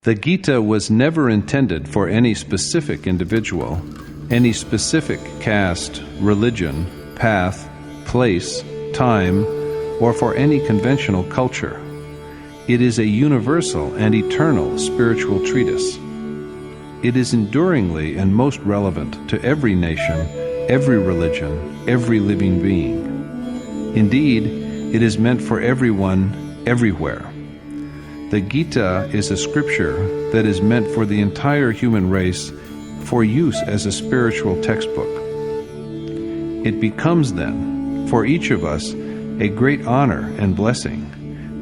The Gita was never intended for any specific individual, any specific caste, religion, path, place, time, or for any conventional culture. It is a universal and eternal spiritual treatise. It is enduringly and most relevant to every nation, every religion, every living being. Indeed, it is meant for everyone, everywhere. The Gita is a scripture that is meant for the entire human race for use as a spiritual textbook. It becomes, then, for each of us a great honor and blessing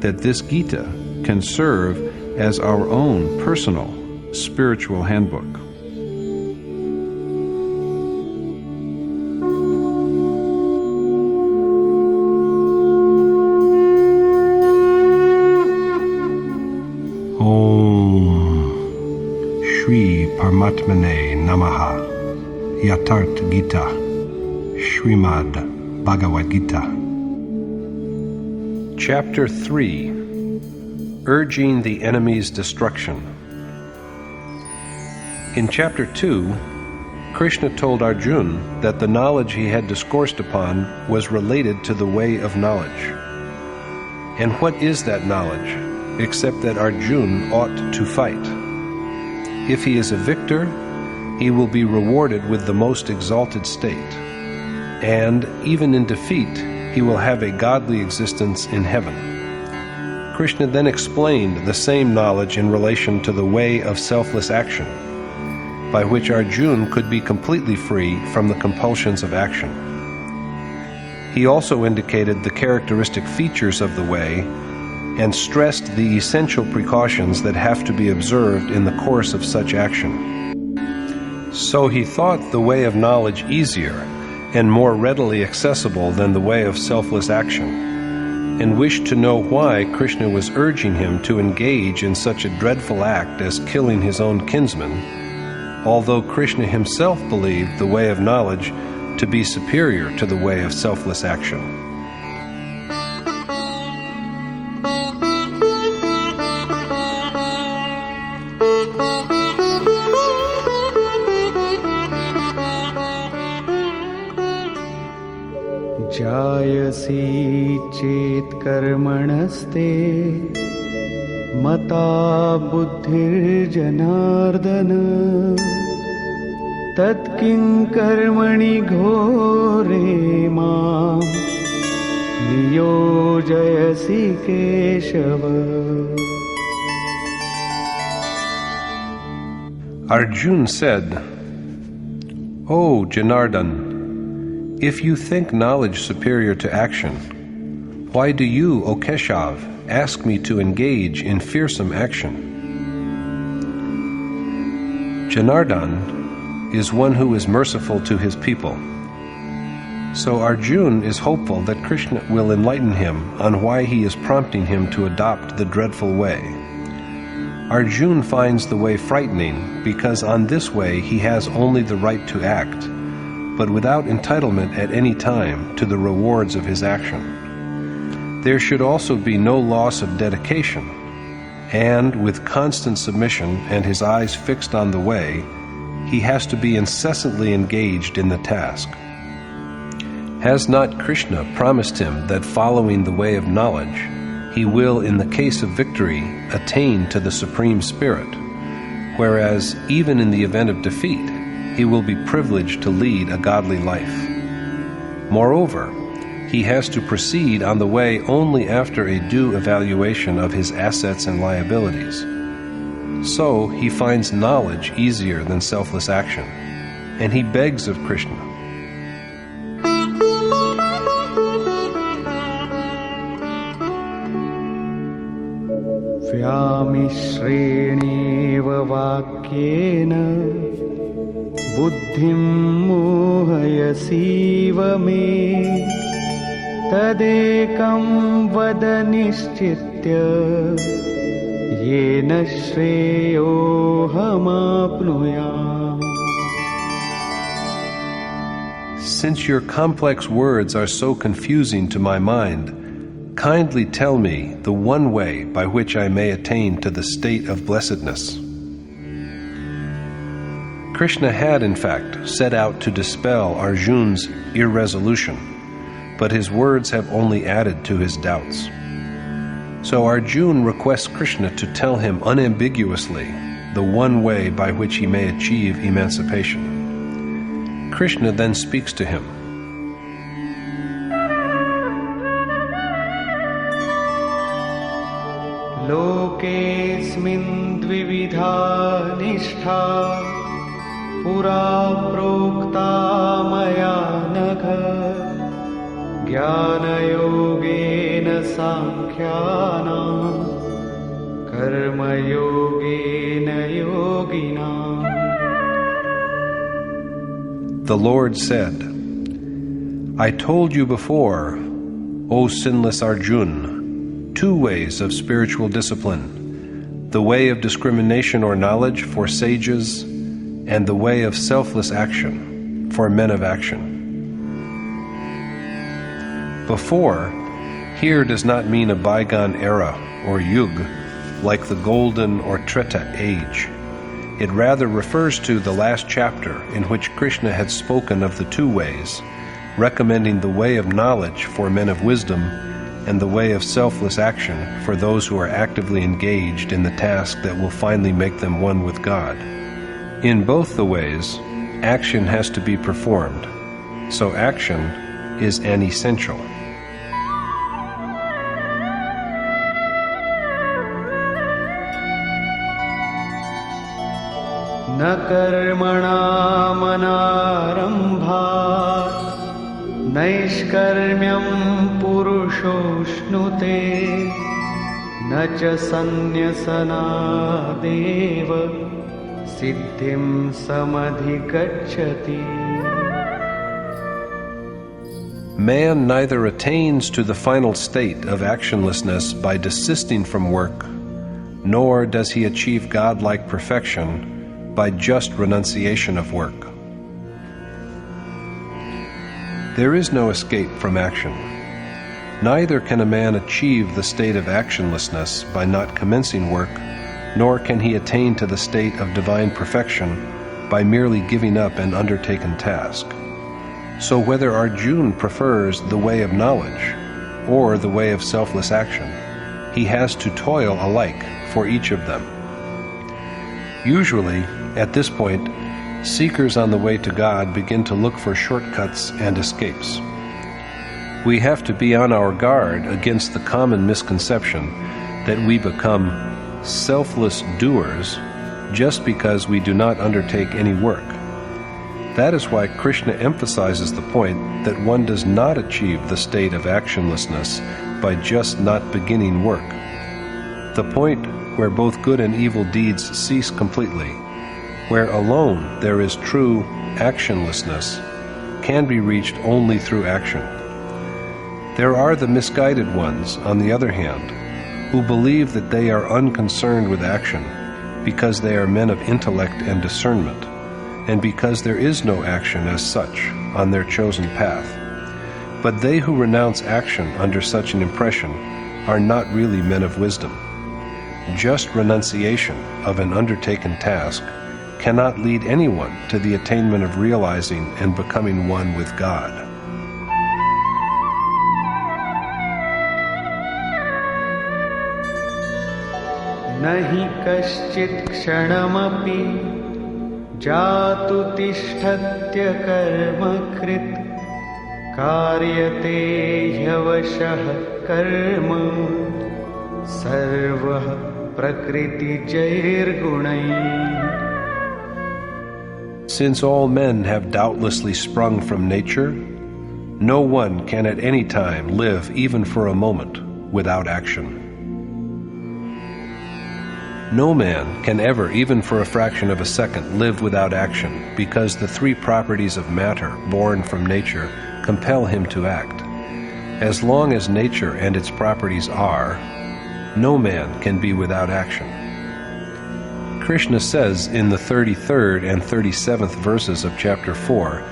that this Gita can serve as our own personal spiritual handbook. Shri Paramatmane Namaha. Yatart Gita. Srimad Bhagavad Gita. Chapter 3. Urging the Enemy's Destruction. In Chapter 2, Krishna told Arjuna that the knowledge he had discoursed upon was related to the way of knowledge. And what is that knowledge, except that Arjuna ought to fight? If he is a victor, he will be rewarded with the most exalted state, and even in defeat, he will have a godly existence in heaven. Krishna then explained the same knowledge in relation to the way of selfless action, by which Arjuna could be completely free from the compulsions of action. He also indicated the characteristic features of the way and stressed the essential precautions that have to be observed in the course of such action. So he thought the way of knowledge easier and more readily accessible than the way of selfless action, and wished to know why Krishna was urging him to engage in such a dreadful act as killing his own kinsman, although Krishna himself believed the way of knowledge to be superior to the way of selfless action. जायसी चेत कर्मणस्ते मता बुद्धिर्जनार्दन तत्किं कर्मणि घोरे मां नियोजयसि Keshav. Arjuna said, "O Janardan, if you think knowledge superior to action, why do you, O Keshav, ask me to engage in fearsome action?" Janardan is one who is merciful to his people. So Arjuna is hopeful that Krishna will enlighten him on why he is prompting him to adopt the dreadful way. Arjuna finds the way frightening because on this way he has only the right to act, but without entitlement at any time to the rewards of his action. There should also be no loss of dedication, and with constant submission and his eyes fixed on the way, he has to be incessantly engaged in the task. Has not Krishna promised him that following the way of knowledge, he will, in the case of victory, attain to the Supreme Spirit, whereas even in the event of defeat, he will be privileged to lead a godly life. Moreover, he has to proceed on the way only after a due evaluation of his assets and liabilities. So he finds knowledge easier than selfless action, and he begs of Krishna. व्यामिश्रेणेव वाक्येन बुद्धिं मोहयसीव मे तदेकं वद निश्चित्य येन श्रेयोऽहमाप्नुयाम्. Since your complex words are so confusing to my mind, kindly tell me the one way by which I may attain to the state of blessedness. Krishna had, in fact, set out to dispel Arjuna's irresolution, but his words have only added to his doubts. So Arjuna requests Krishna to tell him unambiguously the one way by which he may achieve emancipation. Krishna then speaks to him. Lokesmin dvividha nishtha pura prokta maya nagha jnana yogena sankhyana karmayogena yogina. The Lord said, I told you before, O sinless Arjuna, two ways of spiritual discipline, the way of discrimination or knowledge for sages, and the way of selfless action for men of action. Before here does not mean a bygone era or yug, like the golden or Treta age. It rather refers to the last chapter in which Krishna had spoken of the two ways, recommending the way of knowledge for men of wisdom and the way of selfless action for those who are actively engaged in the task that will finally make them one with God. In both the ways, action has to be performed, so action is an essential. Na karmana manarambhat naishkarmyam purushośnute na cha sanyasana deva siddhim samadhigacchati. Man neither attains to the final state of actionlessness by desisting from work, nor does he achieve godlike perfection by just renunciation of work. There is no escape from action. Neither can a man achieve the state of actionlessness by not commencing work, nor can he attain to the state of divine perfection by merely giving up an undertaken task. So whether Arjuna prefers the way of knowledge or the way of selfless action, he has to toil alike for each of them. Usually, at this point, seekers on the way to God begin to look for shortcuts and escapes. We have to be on our guard against the common misconception that we become selfless doers just because we do not undertake any work. That is why Krishna emphasizes the point that one does not achieve the state of actionlessness by just not beginning work. The point where both good and evil deeds cease completely, where alone there is true actionlessness, can be reached only through action. There are the misguided ones, on the other hand, who believe that they are unconcerned with action because they are men of intellect and discernment, and because there is no action as such on their chosen path. But they who renounce action under such an impression are not really men of wisdom. Just renunciation of an undertaken task cannot lead anyone to the attainment of realizing and becoming one with God. Nahi kaschit kshanamapi jatu tishtatya karma krit karyate hyavashah karma sarvah prakriti jair gunai. Since all men have doubtlessly sprung from nature, no one can at any time live even for a moment without action. No man can ever, even for a fraction of a second, live without action, because the three properties of matter born from nature compel him to act. As long as nature and its properties are, no man can be without action. Krishna says in the 33rd and 37th verses of chapter 4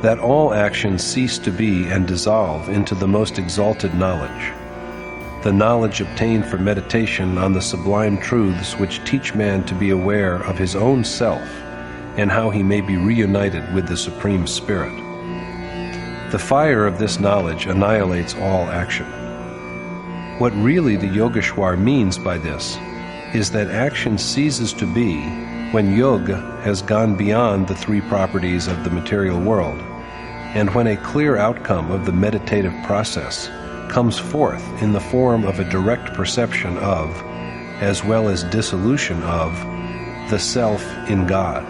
that all actions cease to be and dissolve into the most exalted knowledge. the knowledge obtained from meditation on the sublime truths which teach man to be aware of his own self and how he may be reunited with the Supreme Spirit. The fire of this knowledge annihilates all action. What really the Yogeshwar means by this is that action ceases to be when yoga has gone beyond the three properties of the material world, and when a clear outcome of the meditative process comes forth in the form of a direct perception of, as well as dissolution of, the self in God.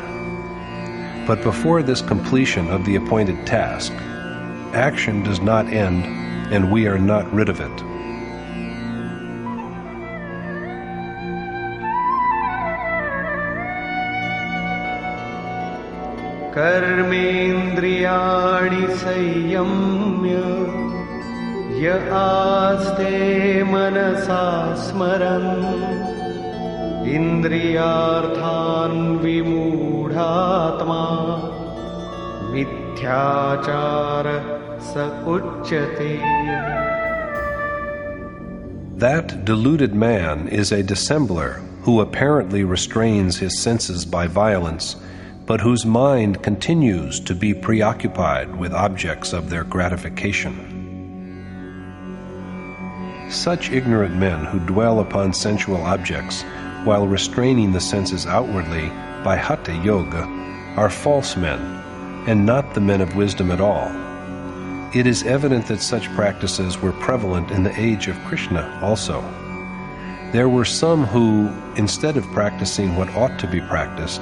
But before this completion of the appointed task, action does not end, and we are not rid of it. कर्मेन्द्रियाणि संयम्य य आस्ते मनसा स्मरन् इन्द्रियार्थान् विमूढात्मा मिथ्याचार स उच्यते. That deluded man is a dissembler who apparently restrains his senses by violence, but whose mind continues to be preoccupied with objects of their gratification. Such ignorant men who dwell upon sensual objects while restraining the senses outwardly by Hatha Yoga are false men, and not the men of wisdom at all. It is evident that such practices were prevalent in the age of Krishna also. There were some who, instead of practicing what ought to be practiced,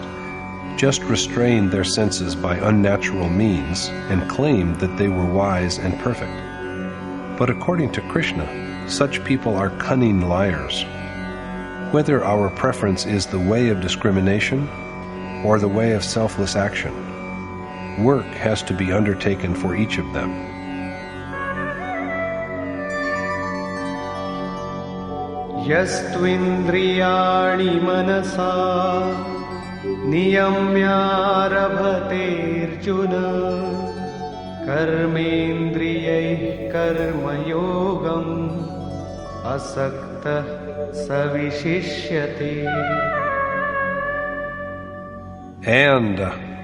just restrained their senses by unnatural means and claimed that they were wise and perfect. But according to Krishna, such people are cunning liars. Whether our preference is the way of discrimination or the way of selfless action, work has to be undertaken for each of them. Yastvindriyani manasa नियम्यारभते Arjun कर्मेन्द्रियैः कर्मयोगम् असक्तः स विशिष्यते. And,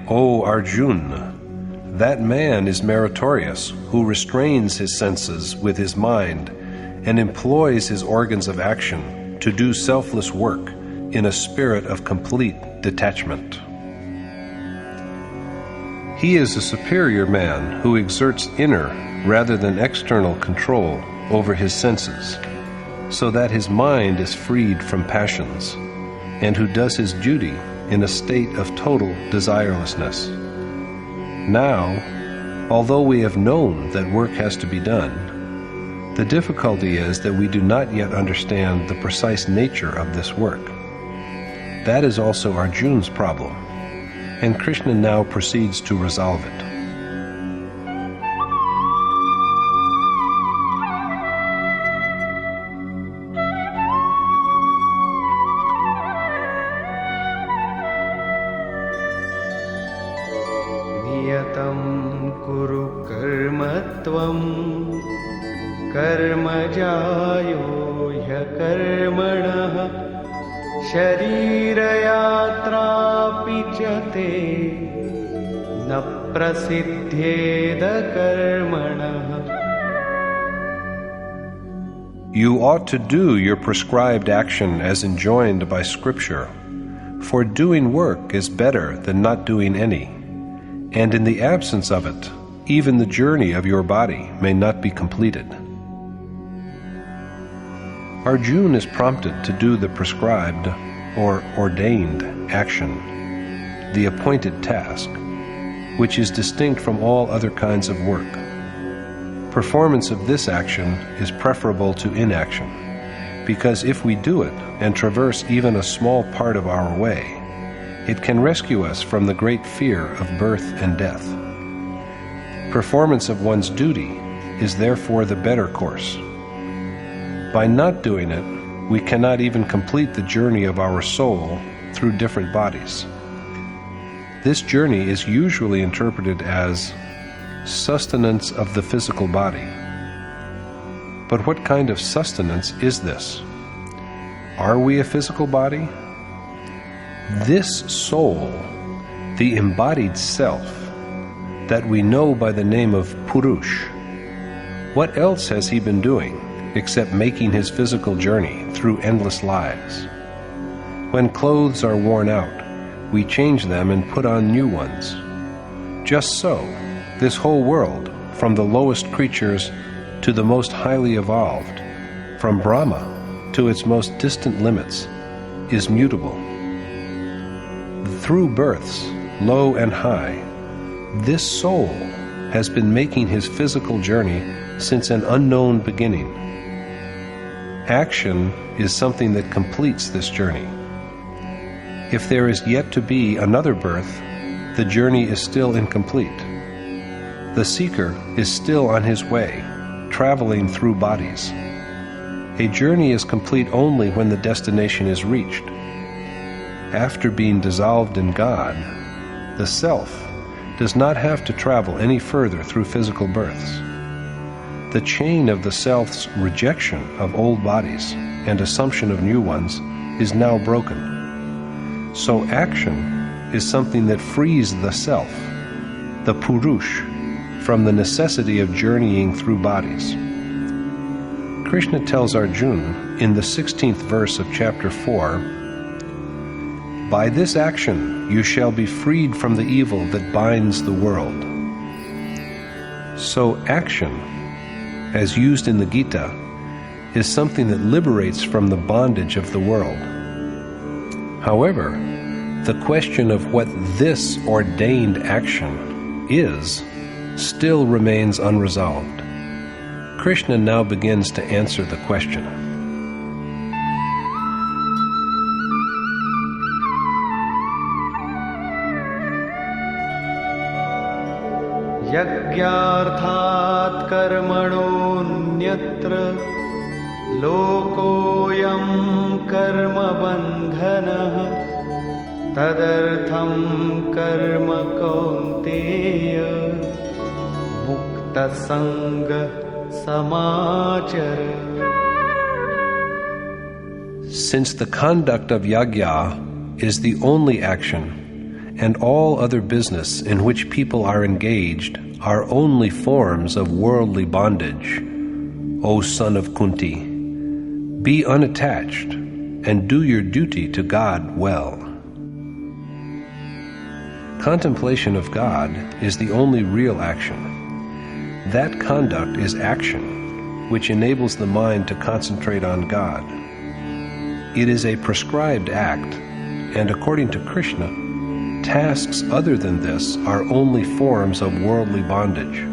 O Arjuna, that man is meritorious who restrains his senses with his mind and employs his organs of action to do selfless work in a spirit of complete detachment. He is a superior man who exerts inner rather than external control over his senses, so that his mind is freed from passions, and who does his duty in a state of total desirelessness. Now, although we have known that work has to be done, the difficulty is that we do not yet understand the precise nature of this work. That is also Arjuna's problem, and Krishna now proceeds to resolve it. Niyatam kuru karma tvam karmajayo hyakarmanah sharirayatra pichate na prasiddhyeda karmanah. You ought to do your prescribed action as enjoined by Scripture, for doing work is better than not doing any, and in the absence of it, even the journey of your body may not be completed. Arjuna is prompted to do the prescribed or ordained action, the appointed task, which is distinct from all other kinds of work. Performance of this action is preferable to inaction, because if we do it and traverse even a small part of our way, it can rescue us from the great fear of birth and death. Performance of one's duty is therefore the better course. By not doing it, we cannot even complete the journey of our soul through different bodies. This journey is usually interpreted as sustenance of the physical body. But what kind of sustenance is this? Are we a physical body? This soul, the embodied self, that we know by the name of Purush, what else has he been doing except making his physical journey through endless lives? When clothes are worn out, we change them and put on new ones. Just so, this whole world, from the lowest creatures to the most highly evolved, from Brahma to its most distant limits, is mutable. Through births, low and high, this soul has been making his physical journey since an unknown beginning. Action is something that completes this journey. If there is yet to be another birth, the journey is still incomplete. The seeker is still on his way, traveling through bodies. A journey is complete only when the destination is reached. After being dissolved in God, the self does not have to travel any further through physical births. The chain of the self's rejection of old bodies and assumption of new ones is now broken. So action is something that frees the self, the Purush, from the necessity of journeying through bodies. Krishna tells Arjuna in the 16th verse of chapter 4, "By this action you shall be freed from the evil that binds the world." So action, as used in the Gita, is something that liberates from the bondage of the world. However, the question of what this ordained action is still remains unresolved. Krishna now begins to answer the question. यज्ञार्थात् कर्मणोऽन्यत्र लोकोऽयं कर्मबन्धनः तदर्थं कर्म कौन्तेय मुक्तसङ्गः समाचर. Since the conduct of yajna is the only action, and all other business in which people are engaged are only forms of worldly bondage, O son of Kunti, be unattached and do your duty to God well. Contemplation of God is the only real action. That conduct is action, which enables the mind to concentrate on God. It is a prescribed act, and according to Krishna, tasks other than this are only forms of worldly bondage.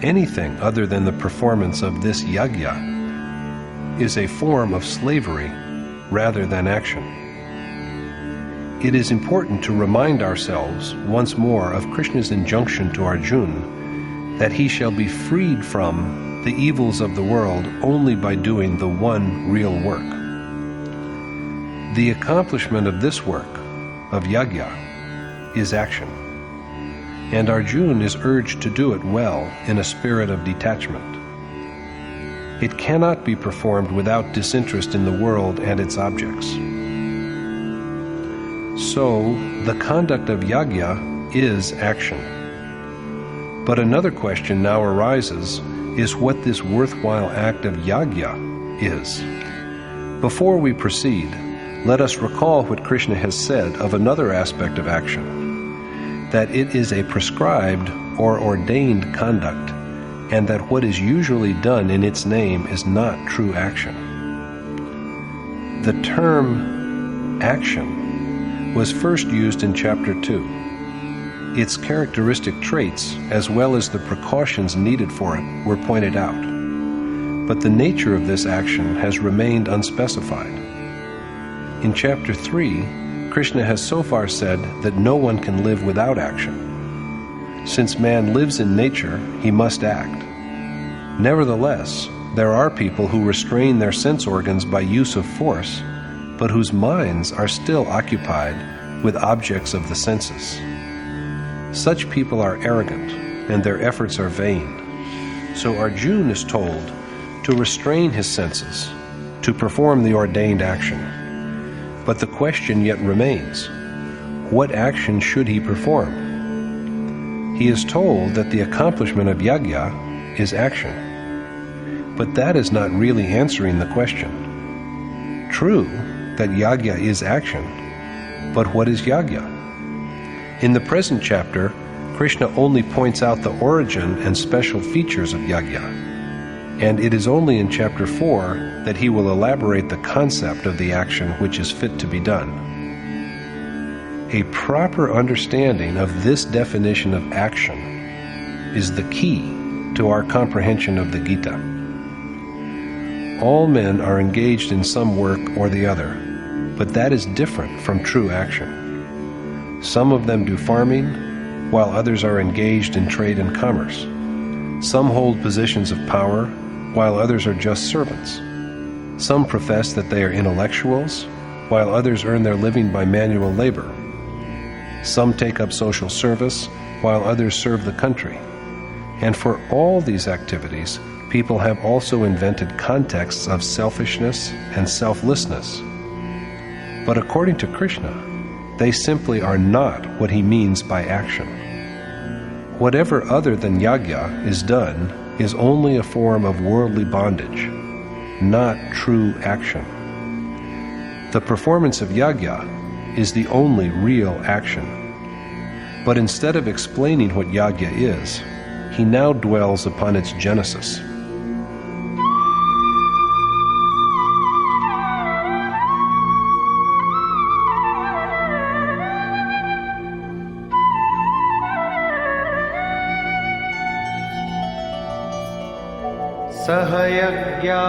Anything other than the performance of this yajna is a form of slavery rather than action. It is important to remind ourselves once more of Krishna's injunction to Arjuna that he shall be freed from the evils of the world only by doing the one real work. The accomplishment of this work, of yajna, is action, and Arjuna is urged to do it well in a spirit of detachment. It cannot be performed without disinterest in the world and its objects. So, the conduct of yajna is action. But another question now arises is what this worthwhile act of yajna is. Before we proceed, let us recall what Krishna has said of another aspect of action, that it is a prescribed or ordained conduct, and that what is usually done in its name is not true action. The term action was first used in chapter 2. Its characteristic traits, as well as the precautions needed for it, were pointed out. But the nature of this action has remained unspecified. In chapter 3, Krishna has so far said that no one can live without action. Since man lives in nature, he must act. Nevertheless, there are people who restrain their sense organs by use of force, but whose minds are still occupied with objects of the senses. Such people are arrogant, and their efforts are vain. So Arjuna is told to restrain his senses, to perform the ordained action. But the question yet remains, what action should he perform? He is told that the accomplishment of yajna is action. But that is not really answering the question. True that yajna is action, but what is yajna? In the present chapter, Krishna only points out the origin and special features of yajna, and it is only in chapter 4 that he will elaborate the concept of the action which is fit to be done. A proper understanding of this definition of action is the key to our comprehension of the Gita. All men are engaged in some work or the other, but that is different from true action. Some of them do farming, while others are engaged in trade and commerce. Some hold positions of power, while others are just servants. Some profess that they are intellectuals, while others earn their living by manual labor. Some take up social service, while others serve the country. And for all these activities, people have also invented contexts of selfishness and selflessness. But according to Krishna, they simply are not what he means by action. Whatever other than yajna is done is only a form of worldly bondage, not true action. The performance of yajna is the only real action. But instead of explaining what yajna is, he now dwells upon its genesis. सहयज्ञा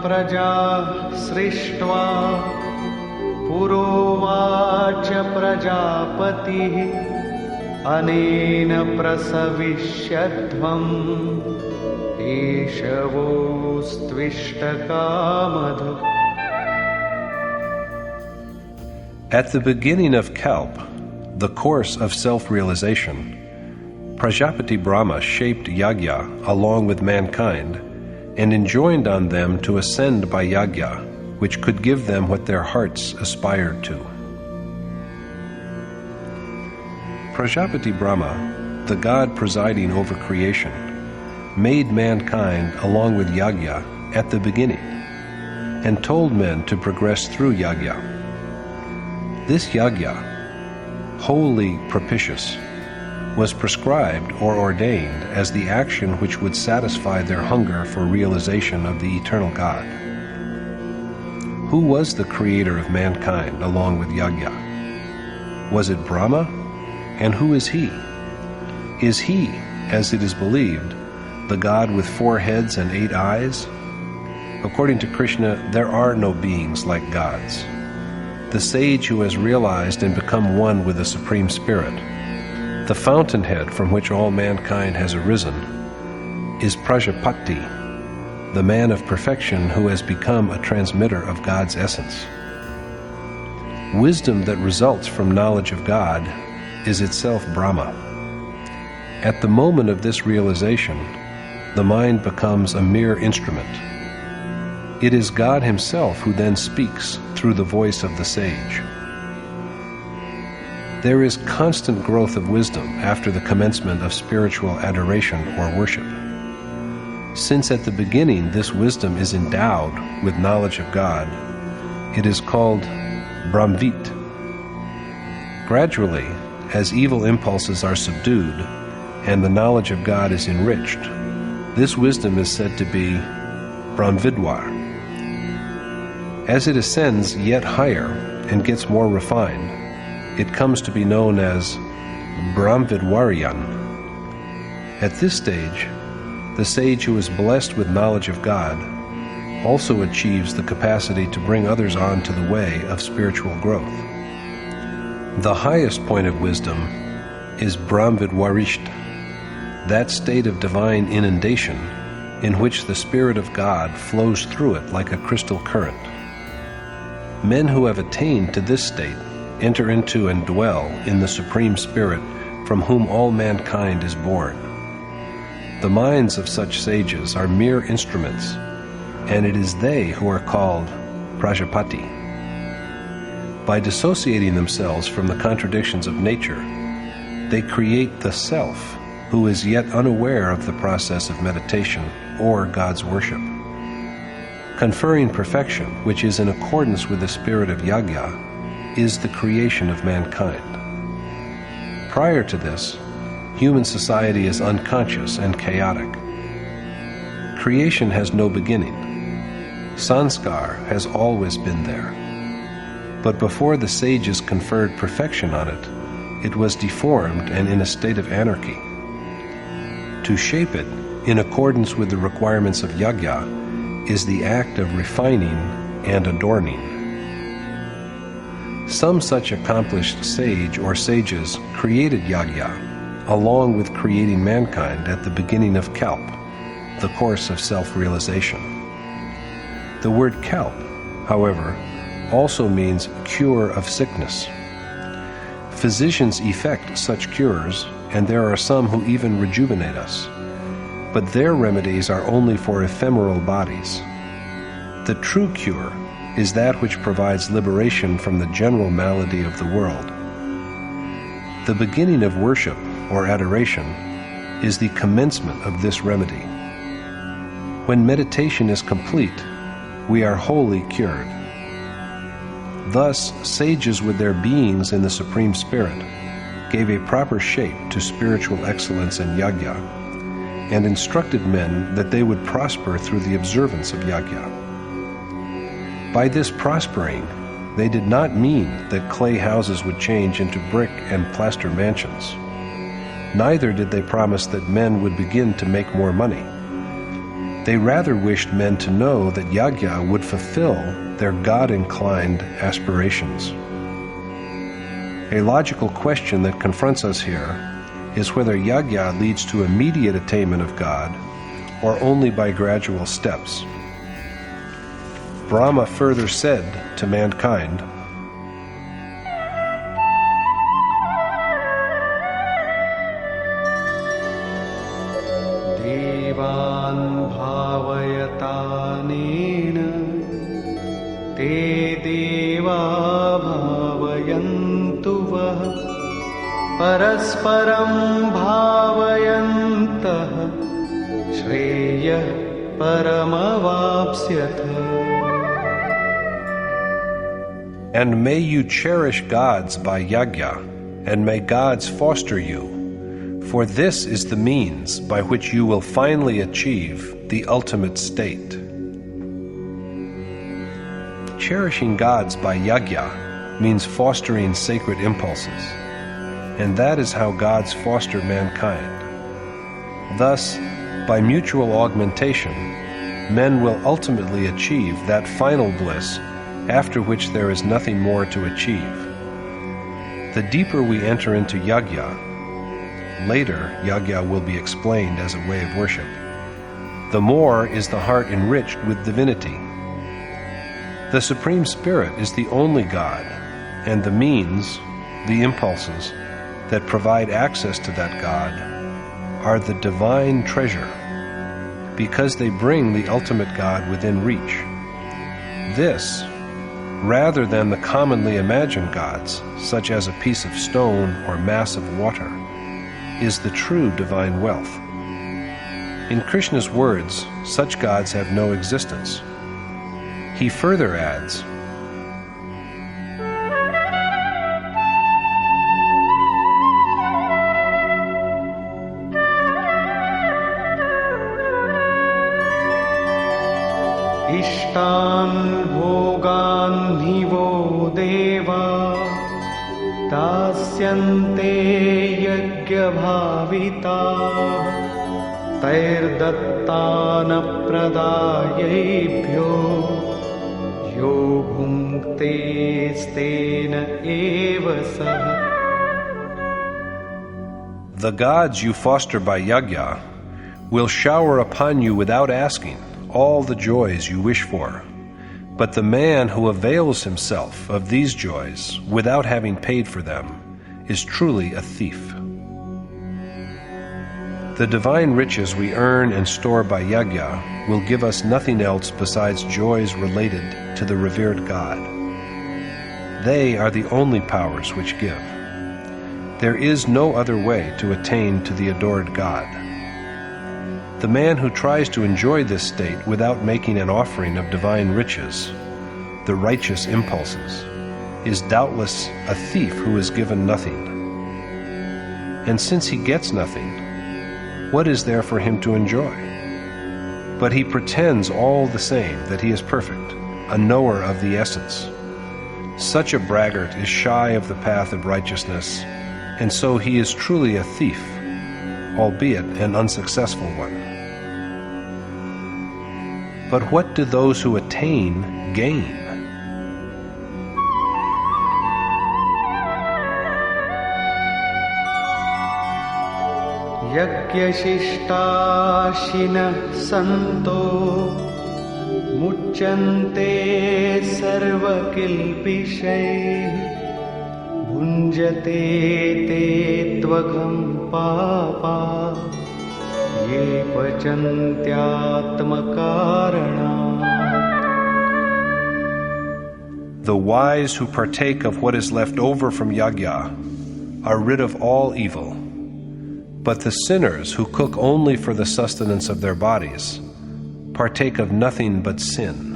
प्रजा सृष्ट्वा पुरोवाच प्रजापतिः अनेन प्रसविष्यध्वम् एषवोस्त्विष्टकामधु. At the beginning of Kalp, the course of self-realization, Prajapati Brahma shaped yajna along with mankind and enjoined on them to ascend by yajna, which could give them what their hearts aspired to. Prajapati Brahma, the god presiding over creation, made mankind along with yajna at the beginning, and told men to progress through yajna. This yajna, wholly propitious, was prescribed or ordained as the action which would satisfy their hunger for realization of the eternal God. Who was the creator of mankind along with yajna? Was it Brahma? And who is he? Is he, as it is believed, the God with 4 heads and 8 eyes? According to Krishna, there are no beings like gods. The sage who has realized and become one with the Supreme Spirit, the fountainhead from which all mankind has arisen, is Prajapati, the man of perfection who has become a transmitter of God's essence. Wisdom that results from knowledge of God is itself Brahma. At the moment of this realization, the mind becomes a mere instrument. It is God himself who then speaks through the voice of the sage. There is constant growth of wisdom after the commencement of spiritual adoration or worship. Since at the beginning this wisdom is endowed with knowledge of God, it is called Brahmvit. Gradually, as evil impulses are subdued and the knowledge of God is enriched, this wisdom is said to be Brahmvidwar. As it ascends yet higher and gets more refined, it comes to be known as Brahmvidwaryan. At this stage, the sage who is blessed with knowledge of God also achieves the capacity to bring others on to the way of spiritual growth. The highest point of wisdom is Brahmvidwarisht, that state of divine inundation in which the Spirit of God flows through it like a crystal current. Men who have attained to this state enter into and dwell in the Supreme Spirit from whom all mankind is born. The minds of such sages are mere instruments, and it is they who are called Prajapati. By dissociating themselves from the contradictions of nature, they create the self, who is yet unaware of the process of meditation or God's worship. Conferring perfection, which is in accordance with the spirit of yajna, is the creation of mankind. Prior to this, human society is unconscious and chaotic. Creation has no beginning. Sanskar has always been there. But before the sages conferred perfection on it, it was deformed and in a state of anarchy. To shape it in accordance with the requirements of yajna is the act of refining and adorning. Some such accomplished sage or sages created yajna along with creating mankind at the beginning of kalp, the course of self-realization. The word kalp, however, also means cure of sickness. Physicians effect such cures, and there are some who even rejuvenate us. But their remedies are only for ephemeral bodies. The true cure is that which provides liberation from the general malady of the world. The beginning of worship, or adoration, is the commencement of this remedy. When meditation is complete, we are wholly cured. Thus, sages with their beings in the Supreme Spirit gave a proper shape to spiritual excellence in yajna, and instructed men that they would prosper through the observance of yajna. By this prospering, they did not mean that clay houses would change into brick and plaster mansions. Neither did they promise that men would begin to make more money. They rather wished men to know that yajna would fulfill their God-inclined aspirations. A logical question that confronts us here is whether yajna leads to immediate attainment of God or only by gradual steps. Brahma further said to mankind, Devan bhavayatanena te deva bhavayantu vah parasparam bhavayantah shreyah paramavapsyatha. And may you cherish gods by yajna, and may gods foster you, for this is the means by which you will finally achieve the ultimate state. Cherishing gods by yajna means fostering sacred impulses, and that is how gods foster mankind. Thus, by mutual augmentation, men will ultimately achieve that final bliss after which there is nothing more to achieve. The deeper we enter into yajna, later yajna will be explained as a way of worship, the more is the heart enriched with divinity. The Supreme Spirit is the only God, and the means, the impulses, that provide access to that God are the divine treasure, because they bring the ultimate God within reach. This, rather than the commonly imagined gods, such as a piece of stone or mass of water, is the true divine wealth. In Krishna's words, such gods have no existence. He further adds, Ishtan bhogan nivo deva dasyante yajna bhavita tairdattana pradayebhyo yo bhunkte stena eva sah. The gods you foster by yajna will shower upon you without asking all the joys you wish for. But the man who avails himself of these joys without having paid for them is truly a thief. The divine riches we earn and store by yajna will give us nothing else besides joys related to the revered God. They are the only powers which give. There is no other way to attain to the adored God. The man who tries to enjoy this state without making an offering of divine riches, the righteous impulses, is doubtless a thief who is given nothing. And since he gets nothing, what is there for him to enjoy? But he pretends all the same that he is perfect, a knower of the essence. Such a braggart is shy of the path of righteousness, and so he is truly a thief, albeit an unsuccessful one. But what do those who attain gain? यज्ञशिष्टाशिनः सन्तो मुच्यन्ते सर्वकिल्बिषैः भुञ्जते ते त्वघं पापा ये पचन्त्यात्मकारणात्. The wise who partake of what is left over from yajna are rid of all evil. But the sinners who cook only for the sustenance of their bodies partake of nothing but sin.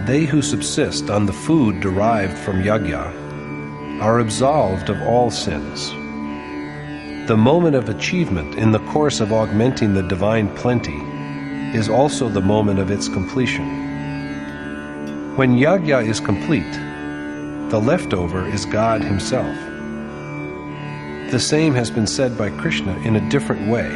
They who subsist on the food derived from yajna are absolved of all sins. The moment of achievement in the course of augmenting the divine plenty is also the moment of its completion. When yajna is complete, the leftover is God Himself. The same has been said by Krishna in a different way.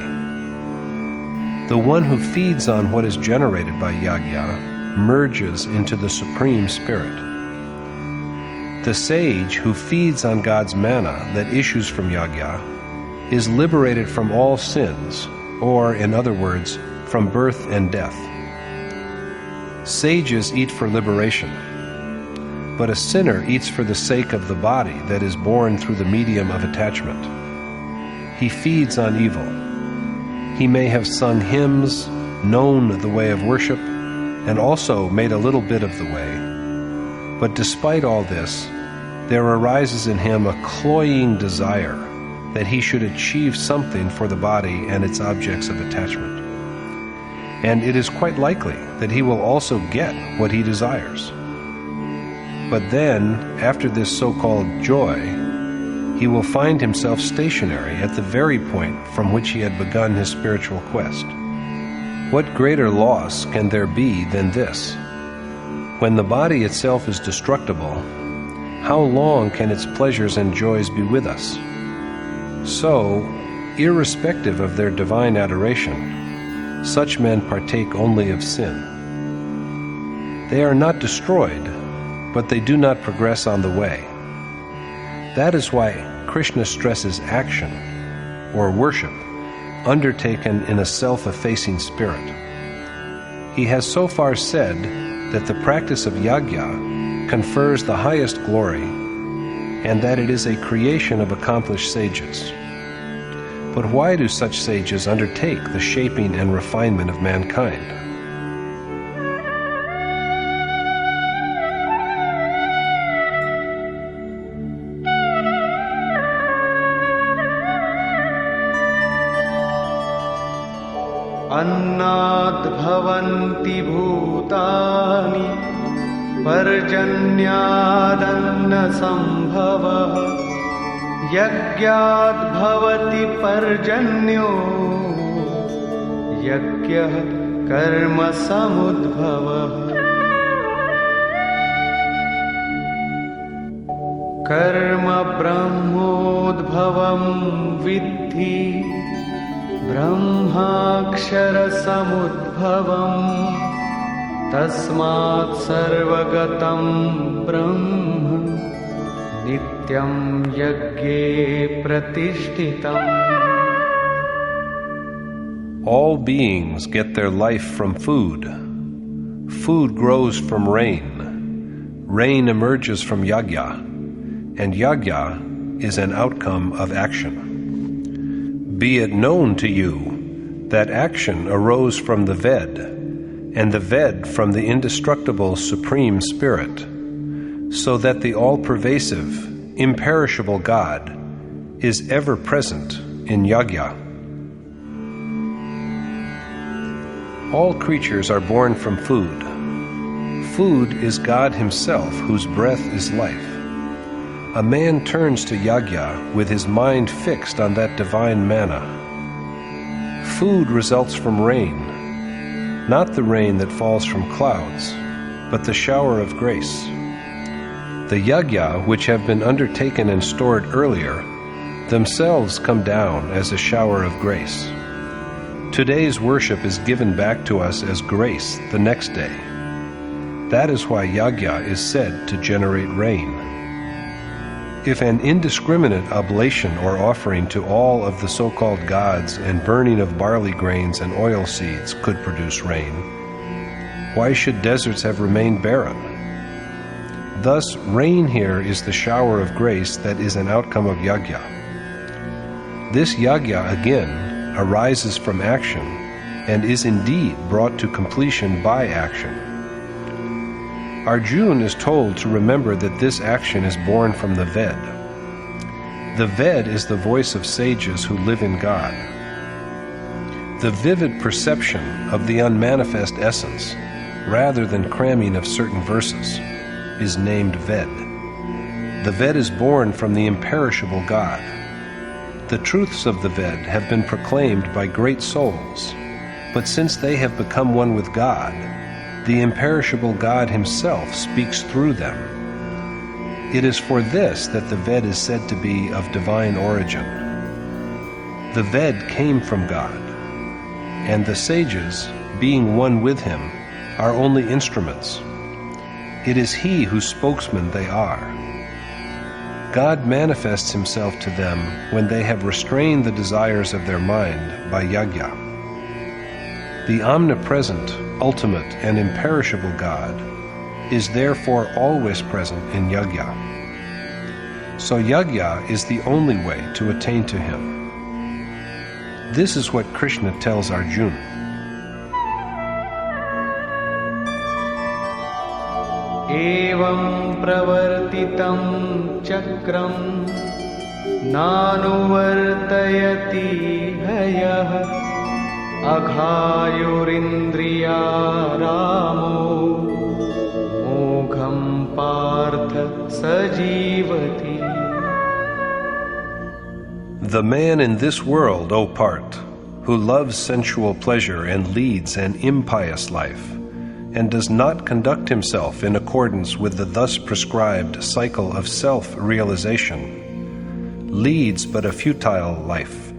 The one who feeds on what is generated by yajna merges into the Supreme Spirit. The sage who feeds on God's manna that issues from yajna is liberated from all sins, or, in other words, from birth and death. Sages eat for liberation, but a sinner eats for the sake of the body that is born through the medium of attachment. He feeds on evil. He may have sung hymns, known the way of worship, and also made a little bit of the way. But despite all this, there arises in him a cloying desire that he should achieve something for the body and its objects of attachment. And it is quite likely that he will also get what he desires. But then, after this so-called joy, he will find himself stationary at the very point from which he had begun his spiritual quest. What greater loss can there be than this? When the body itself is destructible, how long can its pleasures and joys be with us? So, irrespective of their divine adoration, such men partake only of sin. They are not destroyed, but they do not progress on the way. That is why Krishna stresses action, or worship, undertaken in a self-effacing spirit. He has so far said that the practice of yajna confers the highest glory, and that it is a creation of accomplished sages. But why do such sages undertake the shaping and refinement of mankind? अन्नाद् भवन्ति भूतानि पर्जन्यादन्नसम्भवः यज्ञाद् भवति पर्जन्यो यज्ञः कर्म समुद्भवः कर्म ब्रह्मोद्भवं विद्धि ब्रह्माक्षरसमुद्भवम् तस्मात् सर्वगतं ब्रह्म नित्यं यज्ञे प्रतिष्ठितम्. All beings get their life from food. Food grows from rain. Rain emerges from yajna, and yajna is an outcome of action. Be it known to you that action arose from the Ved, and the Ved from the indestructible Supreme Spirit, so that the all-pervasive, imperishable God is ever present in Yagya. All creatures are born from food. Food is God Himself, whose breath is life. A man turns to Yagya with his mind fixed on that divine manna. Food results from rain, not the rain that falls from clouds, but the shower of grace. The Yagya, which have been undertaken and stored earlier, themselves come down as a shower of grace. Today's worship is given back to us as grace the next day. That is why Yagya is said to generate rain. If an indiscriminate oblation or offering to all of the so-called gods and burning of barley grains and oil seeds could produce rain, why should deserts have remained barren? Thus, rain here is the shower of grace that is an outcome of Yagya. This Yagya, again, arises from action and is indeed brought to completion by action. Arjuna is told to remember that this action is born from the Ved. The Ved is the voice of sages who live in God. The vivid perception of the unmanifest essence, rather than cramming of certain verses, is named Ved. The Ved is born from the imperishable God. The truths of the Ved have been proclaimed by great souls, but since they have become one with God, the imperishable God Himself speaks through them. It is for this that the Ved is said to be of divine origin. The Ved came from God, and the sages, being one with Him, are only instruments. It is He whose spokesman they are. God manifests Himself to them when they have restrained the desires of their mind by Yagya. The omnipresent, ultimate, and imperishable God is therefore always present in Yagya. So Yagya is the only way to attain to Him. This is what Krishna tells Arjuna. Evam pravartitam chakram nanuvartayati hayah aghayurindriya ramo mogham partha sajivati. The man in this world, O Parth, who loves sensual pleasure and leads an impious life, and does not conduct himself in accordance with the thus prescribed cycle of self-realization, leads but a futile life.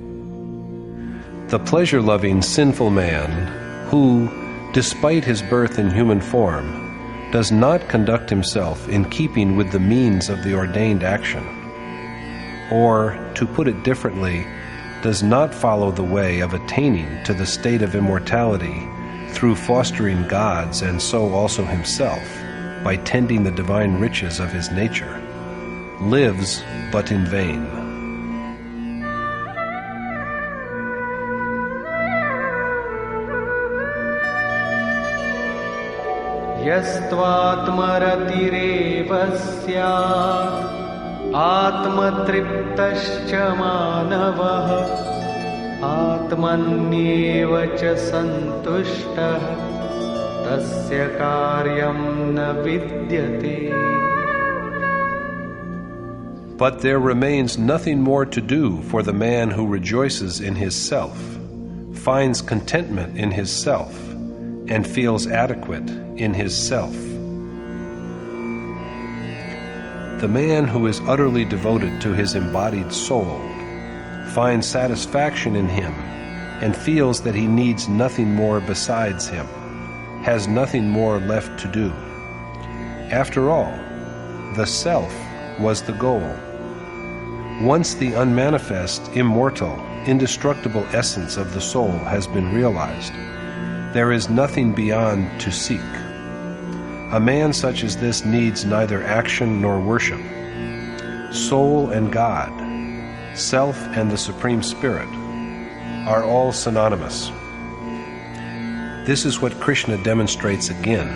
The pleasure-loving sinful man, who, despite his birth in human form, does not conduct himself in keeping with the means of the ordained action, or, to put it differently, does not follow the way of attaining to the state of immortality through fostering gods and so also himself by tending the divine riches of his nature, lives but in vain. Yastvatmaratireva syat atmatriptascha manavah atmanyeva cha santushtah tasya karyam na vidyate. But there remains nothing more to do for the man who rejoices in his self, finds contentment in his self, and feels adequate in his self. The man who is utterly devoted to his embodied soul finds satisfaction in him and feels that he needs nothing more besides him, has nothing more left to do. After all, the self was the goal. Once the unmanifest, immortal, indestructible essence of the soul has been realized, there is nothing beyond to seek. A man such as this needs neither action nor worship. soul and God, self and the Supreme Spirit, are all synonymous. This is what Krishna demonstrates again.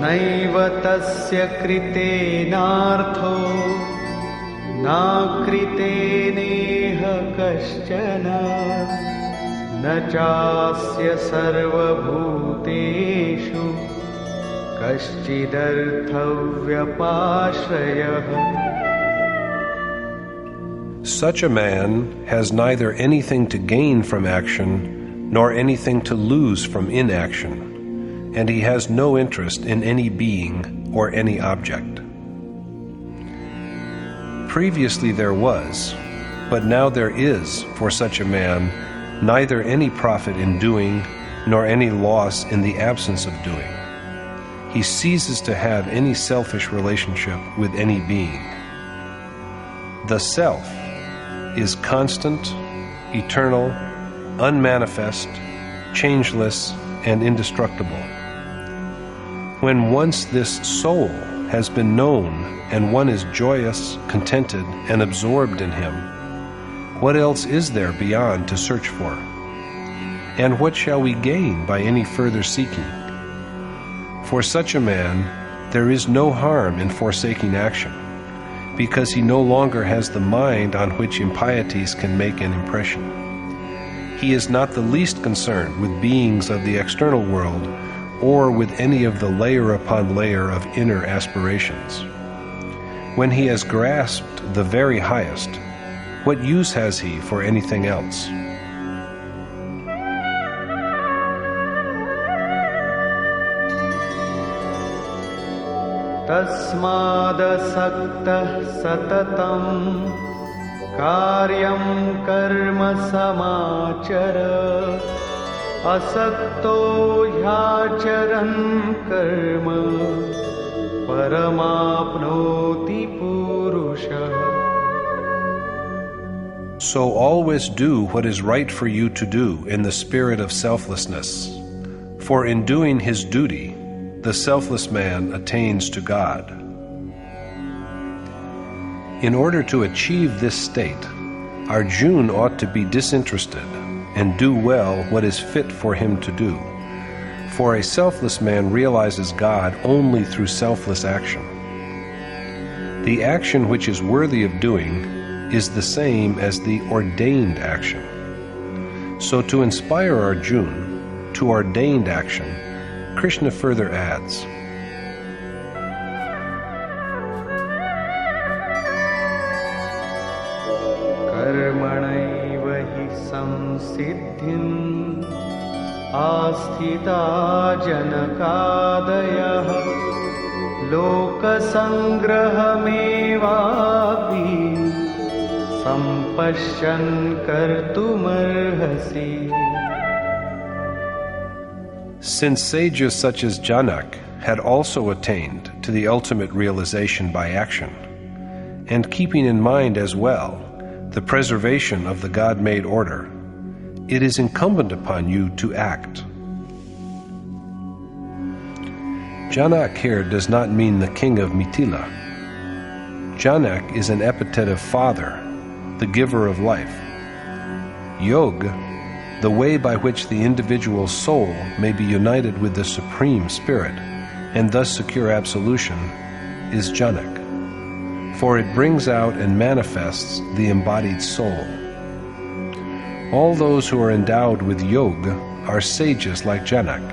Naiva tasya kritenartho na kriteneha kaschana na chasya sarvabhuteshu kaschidharthavyapashrayah. Such a man has neither anything to gain from action nor anything to lose from inaction, and he has no interest in any being or any object. Previously there was, but now there is for such a man neither any profit in doing nor any loss in the absence of doing. He ceases to have any selfish relationship with any being. The self is constant, eternal, unmanifest, changeless, and indestructible. When once this soul has been known and one is joyous, contented, and absorbed in him, what else is there beyond to search for? And what shall we gain by any further seeking? For such a man, there is no harm in forsaking action, because he no longer has the mind on which impieties can make an impression. He is not the least concerned with beings of the external world or with any of the layer upon layer of inner aspirations. When he has grasped the very highest, what use has he for anything else? Tasmadasaktah satatam karyam karma samachara asakto hyacharan karma paramapnoti purusha. So always do what is right for you to do in the spirit of selflessness, for in doing his duty, the selfless man attains to God. In order to achieve this state, Arjuna ought to be disinterested and do well what is fit for him to do. For a selfless man realizes God only through selfless action. The action which is worthy of doing is the same as the ordained action. So to inspire Arjuna to ordained action, Krishna further adds, Karmanaiva hi samsiddhim asthita janakadayah lokasangrahamevapi sampashyan kartumarhasi. Since sages such as Janak had also attained to the ultimate realization by action, and keeping in mind as well the preservation of the God-made order, it is incumbent upon you to act. Janak here does not mean the king of Mithila. Janak is an epithet of father, the giver of life. Yoga, the way by which the individual soul may be united with the Supreme Spirit and thus secure absolution, is Janak, for it brings out and manifests the embodied soul. All those who are endowed with yoga are sages like Janak.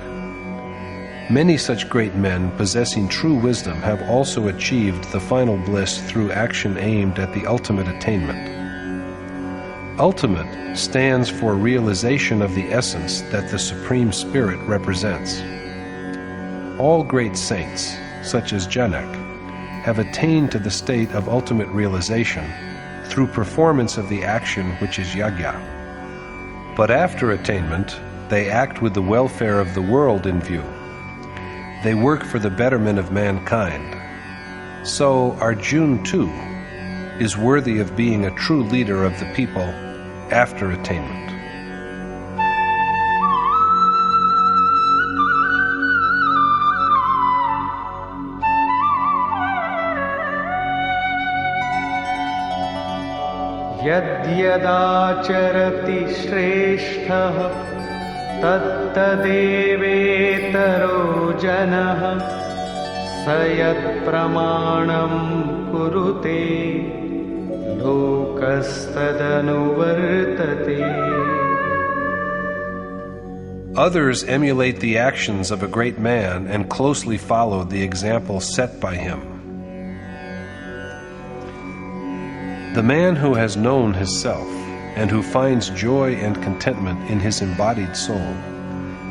Many such great men possessing true wisdom have also achieved the final bliss through action aimed at the ultimate attainment. Ultimate stands for realization of the essence that the Supreme Spirit represents. All great saints, such as Janak, have attained to the state of ultimate realization through performance of the action which is yajna. But after attainment, they act with the welfare of the world in view. They work for the betterment of mankind. So Arjuna, too, is worthy of being a true leader of the people after attainment. यद्यदाचरति श्रेष्ठः तत्तदेवेतरो जनः स यत्प्रमाणं कुरुते लोकस्तदनुवर्तते. Others emulate the actions of a great man and closely follow the example set by him. The man who has known his self and who finds joy and contentment in his embodied soul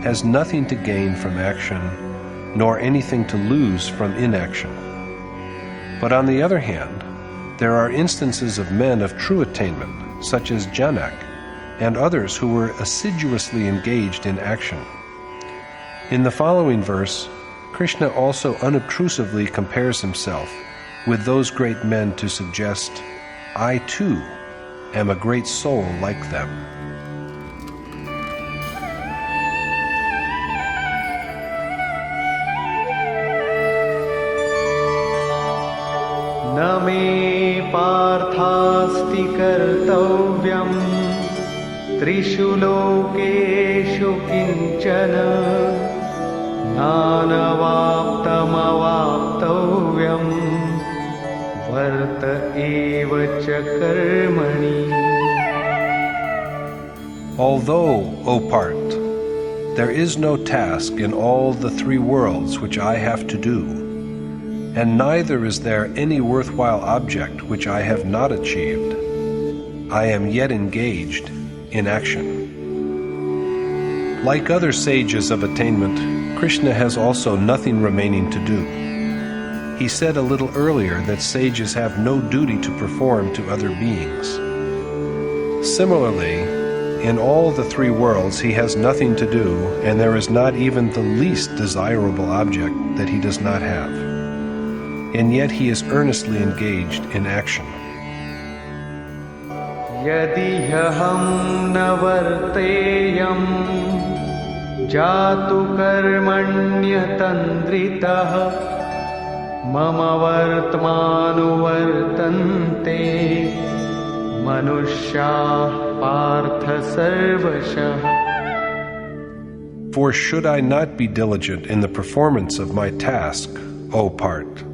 has nothing to gain from action, nor anything to lose from inaction. But on the other hand, there are instances of men of true attainment, such as Janak, and others who were assiduously engaged in action. In the following verse, Krishna also unobtrusively compares himself with those great men to suggest, I too am a great soul like them. न मे पार्थास्ति कर्तव्यम् त्रिषु लोकेषु किञ्चन नानवाप्तमवाप्तव्यम् वर्त एव च कर्मणि. Although, O Parth, there is no task in all the three worlds which I have to do, and neither is there any worthwhile object which I have not achieved, I am yet engaged in action. Like other sages of attainment, Krishna has also nothing remaining to do. He said a little earlier that sages have no duty to perform to other beings. Similarly, in all the three worlds he has nothing to do, and there is not even the least desirable object that he does not have. And yet he is earnestly engaged in action. यदि ह्यहं न वर्तेयं जातु कर्मण्यतन्द्रितः मम वर्त्मानुवर्तन्ते मनुष्याः पार्थ सर्वशः. For should I not be diligent in the performance of my task, O Parth,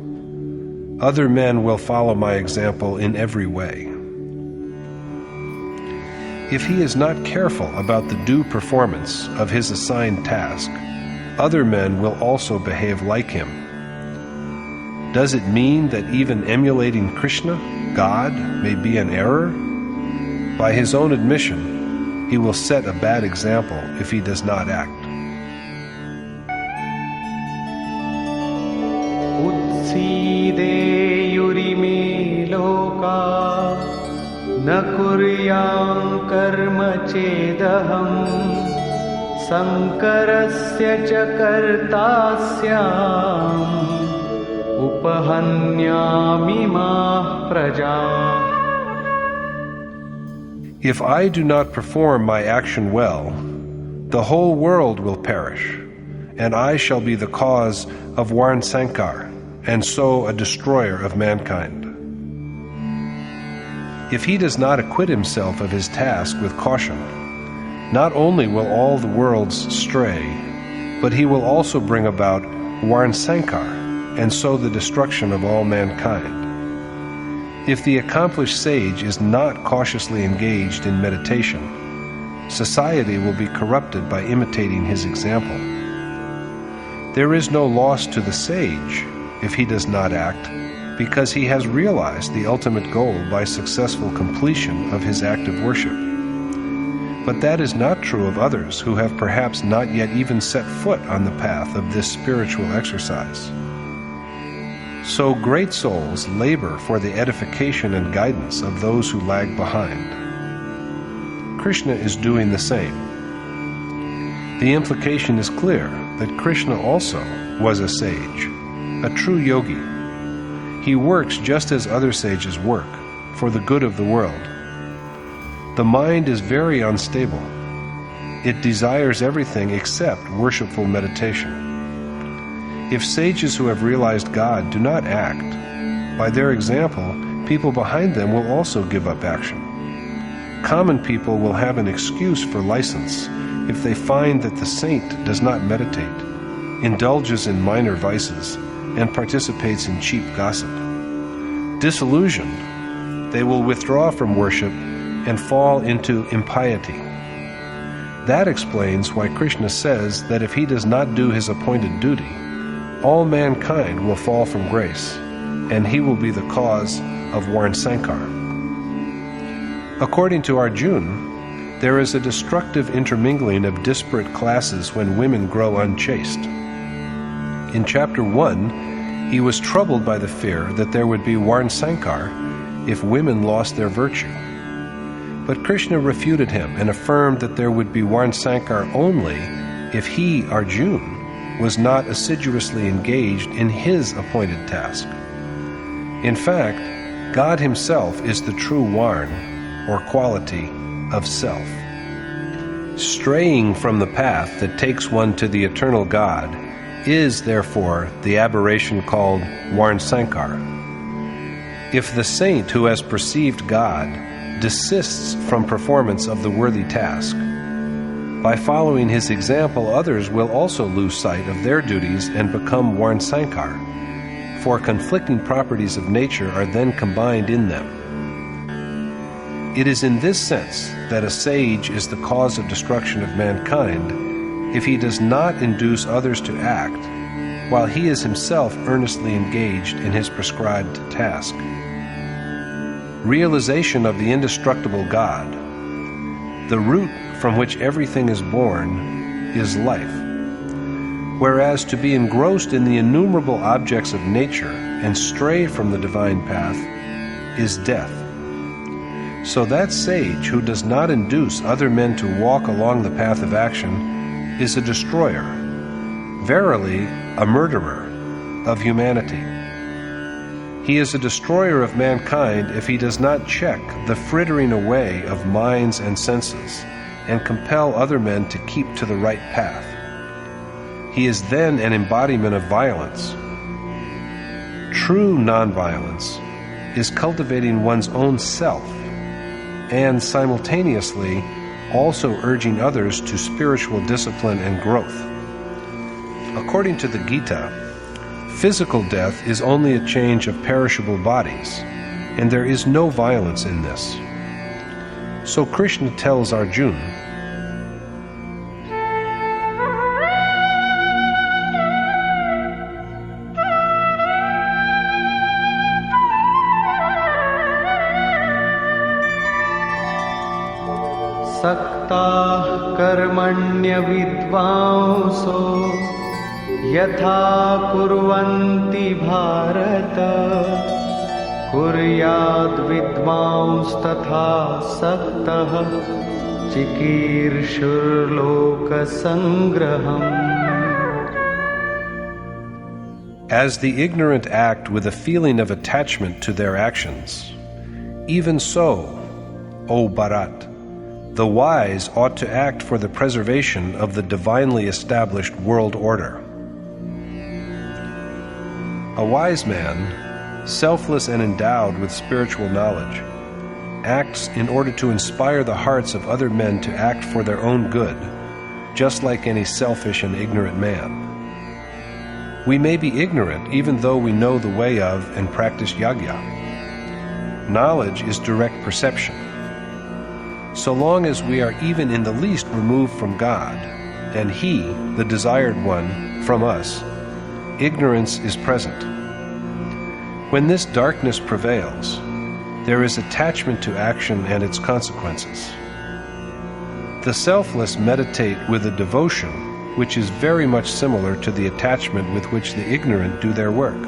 other men will follow my example in every way. If he is not careful about the due performance of his assigned task, other men will also behave like him. Does it mean that even emulating Krishna, God, may be an error? By his own admission, he will set a bad example if he does not act. Utsideyurime loka न कुर्यां कर्म चेदहं संकरस्य च कर्ता स्याम् उपहन्यामि माः प्रजाः. If I do not perform my action well, the whole world will perish, and I shall be the cause of Varnsankar, and so a destroyer of mankind. If he does not acquit himself of his task with caution, not only will all the worlds stray, but he will also bring about Varnsankar, and so the destruction of all mankind. If the accomplished sage is not cautiously engaged in meditation, society will be corrupted by imitating his example. There is no loss to the sage if he does not act, because he has realized the ultimate goal by successful completion of his act of worship. But that is not true of others who have perhaps not yet even set foot on the path of this spiritual exercise. So great souls labor for the edification and guidance of those who lag behind. Krishna is doing the same. The implication is clear that Krishna also was a sage, a true yogi. He works just as other sages work, for the good of the world. The mind is very unstable. It desires everything except worshipful meditation. If sages who have realized God do not act, by their example, people behind them will also give up action. Common people will have an excuse for license if they find that the saint does not meditate, indulges in minor vices, and participates in cheap gossip. Disillusioned, they will withdraw from worship and fall into impiety. That explains why Krishna says that if he does not do his appointed duty, all mankind will fall from grace, and he will be the cause of Varnasankar. According to Arjuna, there is a destructive intermingling of disparate classes when women grow unchaste. In chapter 1, he was troubled by the fear that there would be Varnasankar if women lost their virtue. But Krishna refuted him and affirmed that there would be Varnasankar only if he, Arjuna, was not assiduously engaged in his appointed task. In fact, God himself is the true Varna, or quality, of self. Straying from the path that takes one to the eternal God is, therefore, the aberration called Varnasankar. If the saint who has perceived God desists from performance of the worthy task, by following his example, others will also lose sight of their duties and become Varnasankar, for conflicting properties of nature are then combined in them. It is in this sense that a sage is the cause of destruction of mankind if he does not induce others to act, while he is himself earnestly engaged in his prescribed task. Realization of the indestructible God, the root from which everything is born, is life, whereas to be engrossed in the innumerable objects of nature and stray from the divine path is death. So that sage who does not induce other men to walk along the path of action is a destroyer, verily a murderer of humanity. He is a destroyer of mankind if he does not check the frittering away of minds and senses and compel other men to keep to the right path. He is then an embodiment of violence. True nonviolence is cultivating one's own self and simultaneously also urging others to spiritual discipline and growth. According to the Gita, physical death is only a change of perishable bodies, and there is no violence in this. So Krishna tells Arjuna, सक्ताः कर्मण्य विद्वांसो यथा कुर्वन्ति Bharat कुर्याद् विद्वांस्तथा सक्तः चिकीर्षुर्लोकसंग्रहम्. As the ignorant act with a feeling of attachment to their actions, even so, O Bharat, the wise ought to act for the preservation of the divinely established world order. A wise man, selfless and endowed with spiritual knowledge, acts in order to inspire the hearts of other men to act for their own good, just like any selfish and ignorant man. We may be ignorant even though we know the way of and practice yajna. Knowledge is direct perception. So long as we are even in the least removed from God, and He, the desired one, from us, ignorance is present. When this darkness prevails, there is attachment to action and its consequences. The selfless meditate with a devotion which is very much similar to the attachment with which the ignorant do their work.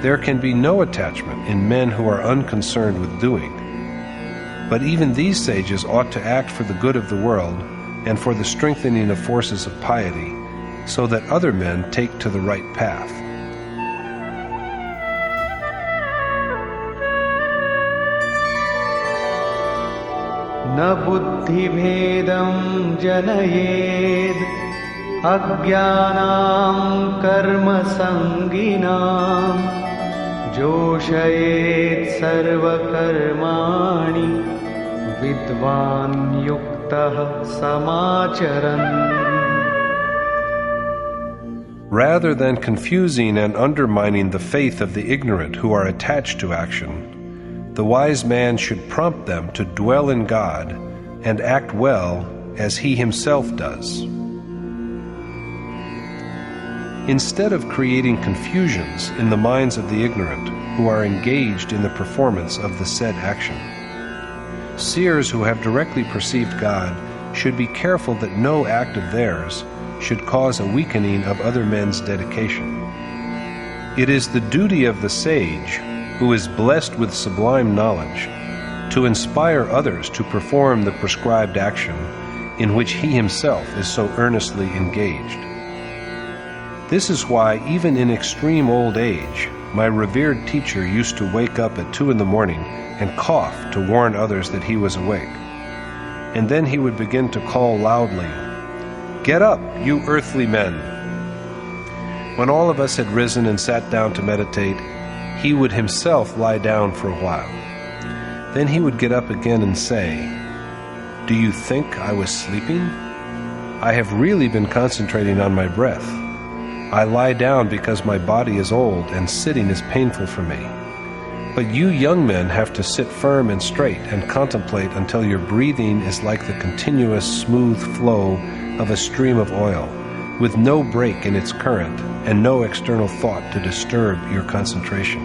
There can be no attachment in men who are unconcerned with doing. But even these sages ought to act for the good of the world and for the strengthening of forces of piety, so that other men take to the right path. न बुद्धिभेदं जनयेद् अज्ञानां कर्मसंगिनां जोषयेत् सर्वकर्माणि विद्वान् युक्तः समाचरन्. Rather than confusing and undermining the faith of the ignorant who are attached to action, the wise man should prompt them to dwell in God and act well as he himself does. Instead of creating confusions in the minds of the ignorant who are engaged in the performance of the said action, seers who have directly perceived God should be careful that no act of theirs should cause a weakening of other men's dedication. It is the duty of the sage, who is blessed with sublime knowledge, to inspire others to perform the prescribed action in which he himself is so earnestly engaged. This is why, even in extreme old age, my revered teacher used to wake up at 2 a.m. and cough to warn others that he was awake. And then he would begin to call loudly, "Get up, you earthly men!" When all of us had risen and sat down to meditate, he would himself lie down for a while. Then he would get up again and say, "Do you think I was sleeping? I have really been concentrating on my breath. I lie down because my body is old and sitting is painful for me. But you young men have to sit firm and straight and contemplate until your breathing is like the continuous smooth flow of a stream of oil, with no break in its current and no external thought to disturb your concentration.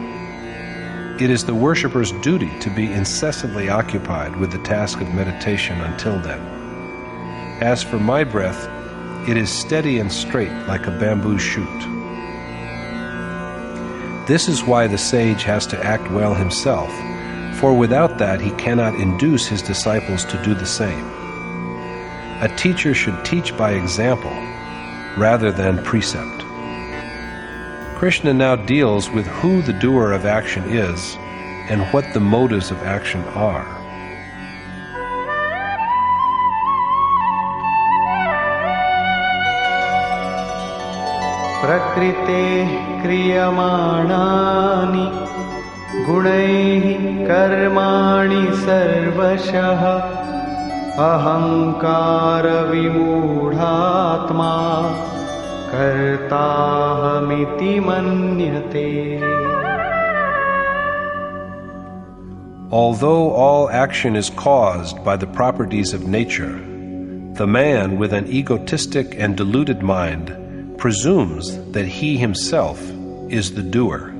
It is the worshipper's duty to be incessantly occupied with the task of meditation until then. As for my breath, it is steady and straight like a bamboo shoot." This is why the sage has to act well himself, for without that he cannot induce his disciples to do the same. A teacher should teach by example rather than precept. Krishna now deals with who the doer of action is and what the motives of action are. प्रकृते क्रियमाणानि गुणैः कर्माणि सर्वशः अहंकार विमूढात्मा कर्ताहमिति मन्यते. Although all action is caused by the properties of nature, the man with an egotistic and deluded mind presumes that he himself is the doer.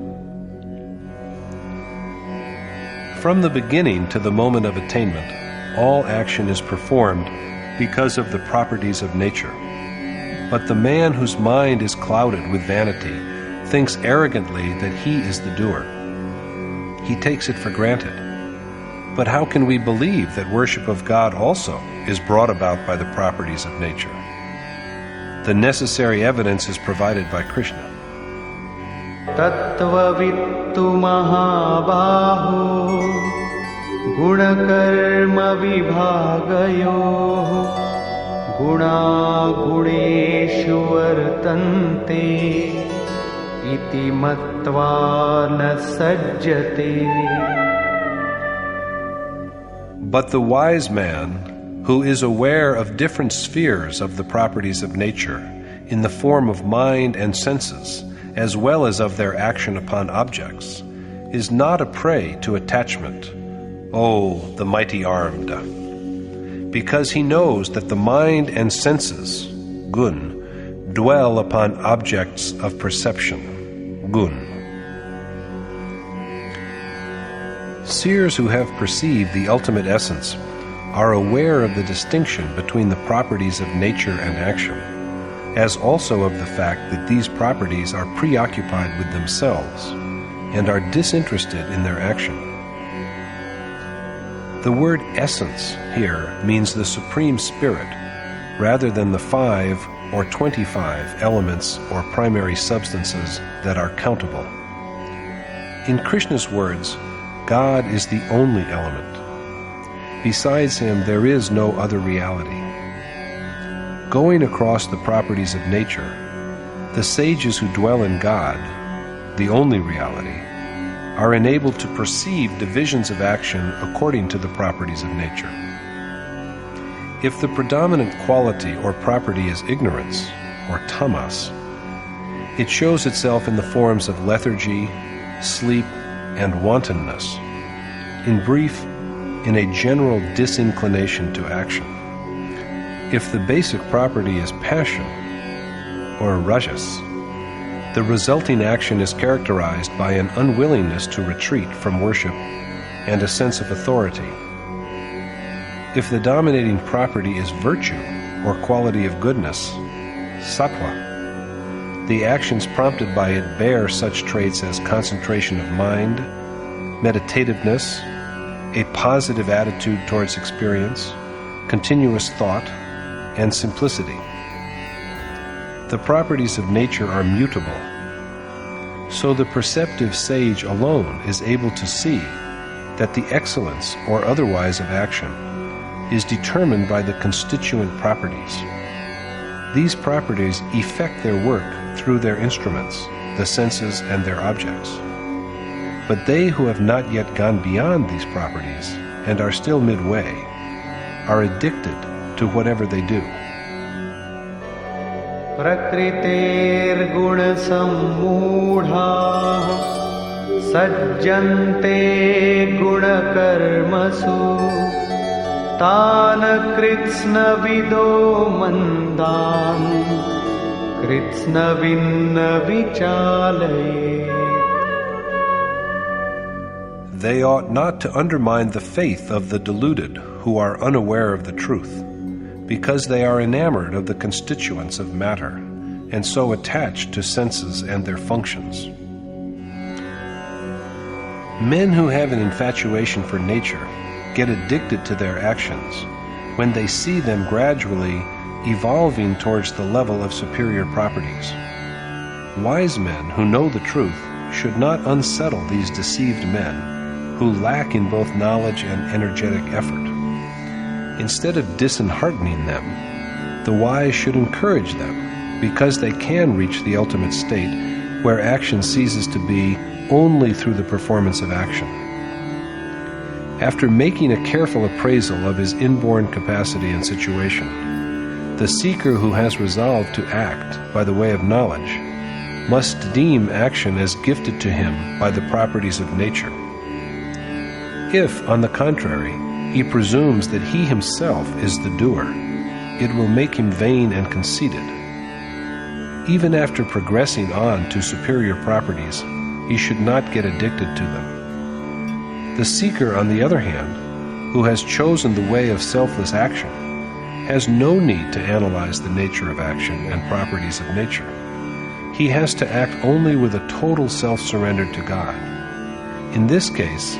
From the beginning to the moment of attainment, all action is performed because of the properties of nature. But the man whose mind is clouded with vanity thinks arrogantly that he is the doer. He takes it for granted. But how can we believe that worship of God also is brought about by the properties of nature? The necessary evidence is provided by Krishna. तत्त्ववित्तु महाबाहो गुणकर्म विभागयोः गुणागुणेषु वर्तन्ते इति मत्वा न सज्जते. But the wise man, who is aware of different spheres of the properties of nature in the form of mind and senses, as well as of their action upon objects, is not a prey to attachment, oh, the mighty armed, because he knows that the mind and senses, gun, dwell upon objects of perception, gun. Seers who have perceived the ultimate essence are aware of the distinction between the properties of nature and action, as also of the fact that these properties are preoccupied with themselves and are disinterested in their action. The word essence here means the Supreme Spirit, rather than the 5 or 25 elements or primary substances that are countable. In Krishna's words, God is the only element. Besides him, there is no other reality. Going across the properties of nature, the sages who dwell in God, the only reality, are enabled to perceive divisions of action according to the properties of nature. If the predominant quality or property is ignorance, or tamas, it shows itself in the forms of lethargy, sleep, and wantonness. In brief, in a general disinclination to action. If the basic property is passion, or rajas, the resulting action is characterized by an unwillingness to retreat from worship and a sense of authority. If the dominating property is virtue, or quality of goodness, sattva, the actions prompted by it bear such traits as concentration of mind, meditativeness, a positive attitude towards experience, continuous thought, and simplicity. The properties of nature are mutable, so the perceptive sage alone is able to see that the excellence or otherwise of action is determined by the constituent properties. These properties effect their work through their instruments, the senses and their objects. But they who have not yet gone beyond these properties and are still midway are addicted to whatever they do. Prakriter guna sammudha sajjante guna karmasu Tan kritsna vido mandan kritsna vinna vichalaye. They ought not to undermine the faith of the deluded who are unaware of the truth, because they are enamored of the constituents of matter, and so attached to senses and their functions. Men who have an infatuation for nature get addicted to their actions when they see them gradually evolving towards the level of superior properties. Wise men who know the truth should not unsettle these deceived men who lack in both knowledge and energetic effort. Instead of disheartening them, the wise should encourage them, because they can reach the ultimate state where action ceases to be only through the performance of action. After making a careful appraisal of his inborn capacity and situation, the seeker who has resolved to act by the way of knowledge must deem action as gifted to him by the properties of nature. If, on the contrary, he presumes that he himself is the doer, it will make him vain and conceited. Even after progressing on to superior properties, he should not get addicted to them. The seeker, on the other hand, who has chosen the way of selfless action, has no need to analyze the nature of action and properties of nature. He has to act only with a total self-surrender to God. In this case,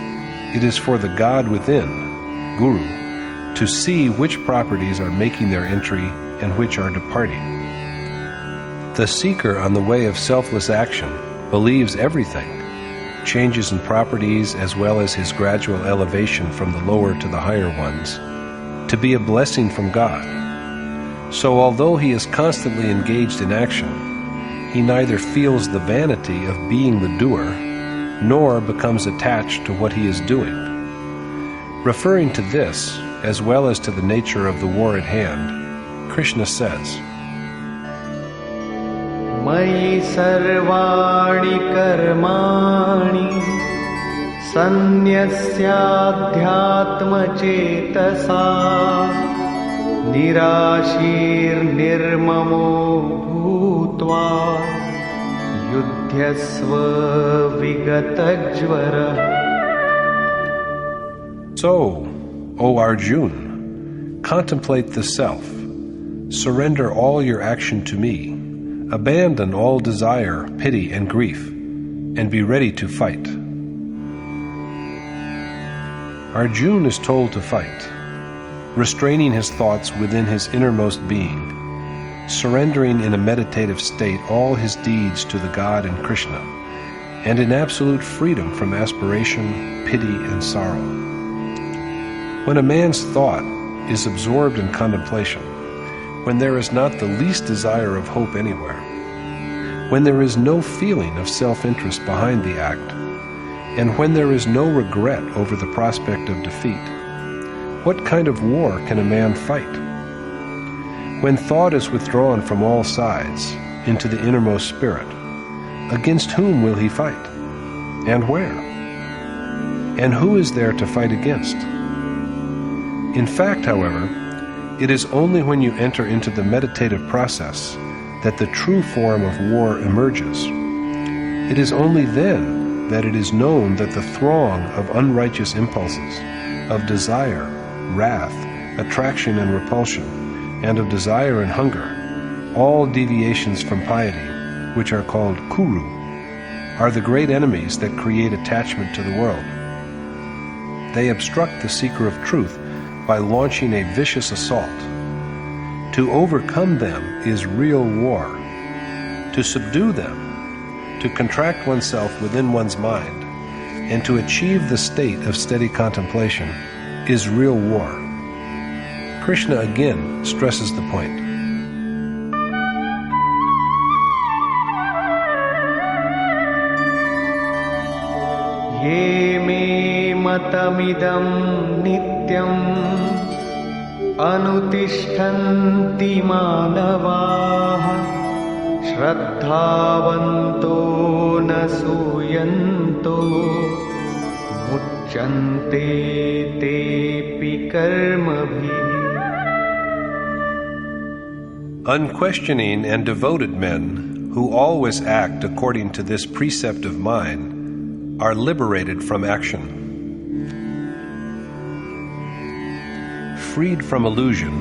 it is for the God within, Guru, to see which properties are making their entry and which are departing. The seeker on the way of selfless action believes everything, changes in properties as well as his gradual elevation from the lower to the higher ones, to be a blessing from God. So although he is constantly engaged in action, he neither feels the vanity of being the doer, nor becomes attached to what he is doing. Referring to this, as well as to the nature of the war at hand, Krishna says, Mayi sarvani karmani sannyasyadhyatma cetasa nirashir nirmamo bhutva yudhyasva vigatajvara. So, O Arjuna, contemplate the self, surrender all your action to me, abandon all desire, pity, and grief, and be ready to fight. Arjuna is told to fight, restraining his thoughts within his innermost being, surrendering in a meditative state all his deeds to the God and Krishna, and in absolute freedom from aspiration, pity, and sorrow. When a man's thought is absorbed in contemplation, when there is not the least desire of hope anywhere, when there is no feeling of self-interest behind the act, And when there is no regret over the prospect of defeat, what kind of war can a man fight? When thought is withdrawn from all sides into the innermost spirit, against whom will he fight? And where? And who is there to fight against? In fact, however, it is only when you enter into the meditative process that the true form of war emerges. It is only then that it is known that the throng of unrighteous impulses, of desire, wrath, attraction and repulsion, and of desire and hunger, all deviations from piety, which are called kuru, are the great enemies that create attachment to the world. They obstruct the seeker of truth by launching a vicious assault. To overcome them is real war. To subdue them, to contract oneself within one's mind, and to achieve the state of steady contemplation is real war. Krishna again stresses the point. Ye me matamidam nityam anutishtanti manavaha shraddhavanto nasuyanto muchyante tepi karmabhi. Unquestioning and devoted men who always act according to this precept of mine are liberated from action. Freed from illusion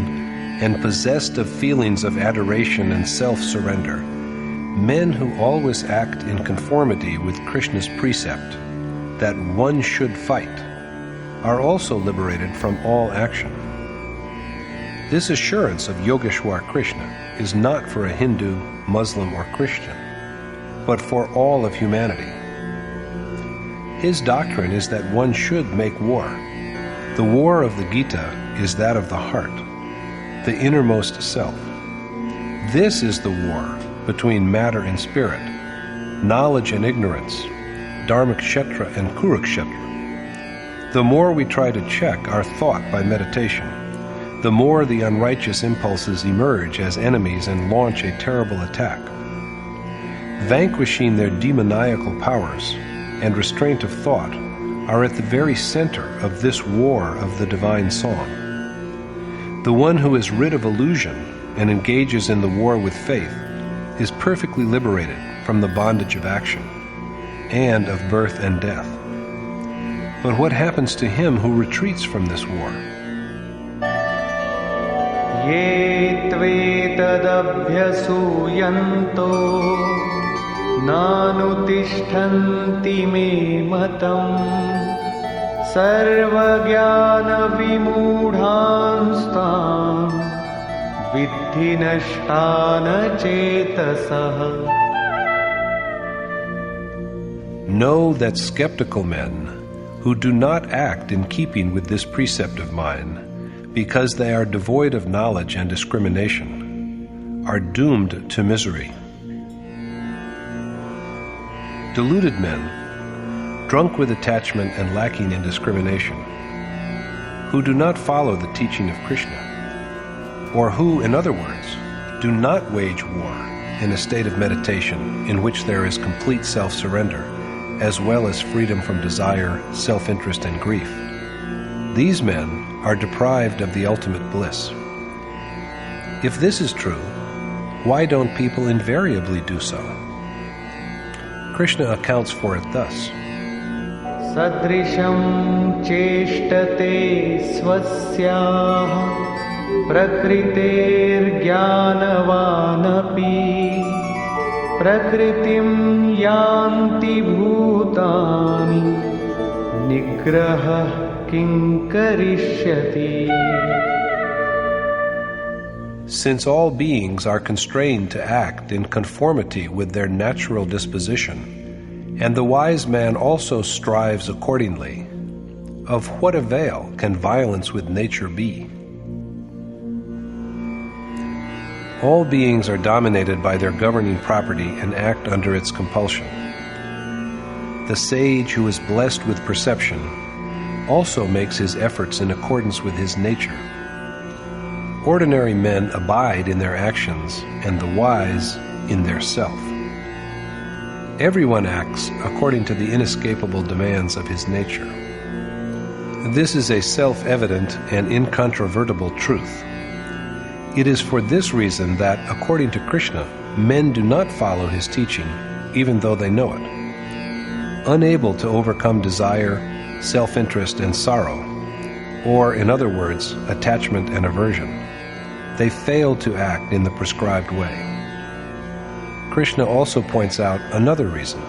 and possessed of feelings of adoration and self-surrender, men who always act in conformity with Krishna's precept that one should fight are also liberated from all action. This assurance of Yogeshwar Krishna is not for a Hindu, Muslim, or Christian, but for all of humanity. His doctrine is that one should make war. The war of the Gita is that of the heart, the innermost self. This is the war between matter and spirit, knowledge and ignorance, Dharmakshetra and Kurukshetra. The more we try to check our thought by meditation, the more the unrighteous impulses emerge as enemies and launch a terrible attack. Vanquishing their demoniacal powers and restraint of thought are at the very center of this war of the divine song. The one who is rid of illusion and engages in the war with faith is perfectly liberated from the bondage of action and of birth and death. But what happens to him who retreats from this war? Ye tvetadabhyasuyanto nanutishtanti me matam sarvagyana vimudhanstam viddhi nashtana chetasaha. Know that skeptical men who do not act in keeping with this precept of mine, because they are devoid of knowledge and discrimination, are doomed to misery. Deluded men, drunk with attachment and lacking in discrimination, who do not follow the teaching of Krishna, or who, in other words, do not wage war in a state of meditation in which there is complete self-surrender, as well as freedom from desire, self-interest, and grief. These men are deprived of the ultimate bliss. If this is true, why don't people invariably do so? Krishna accounts for it thus. Sadrisham cheshtate swasyaha prakriter jnanavanapi prakritim yanti bhutani nigraha kinkarishyati. Since all beings are constrained to act in conformity with their natural disposition, and the wise man also strives accordingly, of what avail can violence with nature be? All beings are dominated by their governing property and act under its compulsion. The sage who is blessed with perception also makes his efforts in accordance with his nature. Ordinary men abide in their actions, and the wise in their self. Everyone acts according to the inescapable demands of his nature. This is a self-evident and incontrovertible truth. It is for this reason that, according to Krishna, men do not follow his teaching, even though they know it. Unable to overcome desire, self-interest, and sorrow, or, in other words, attachment and aversion, they fail to act in the prescribed way. Krishna also points out another reason.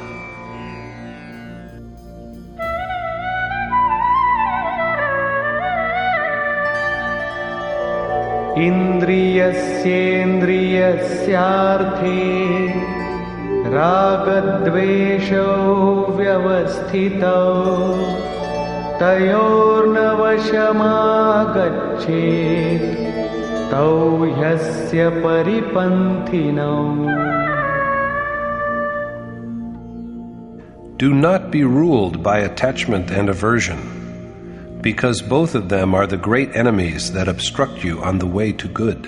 Indriyasyendrasyaarthe ragadvesho vyavasthitau tayornavashamagachet tau yasya paripanthinau. Do not be ruled by attachment and aversion, because both of them are the great enemies that obstruct you on the way to good.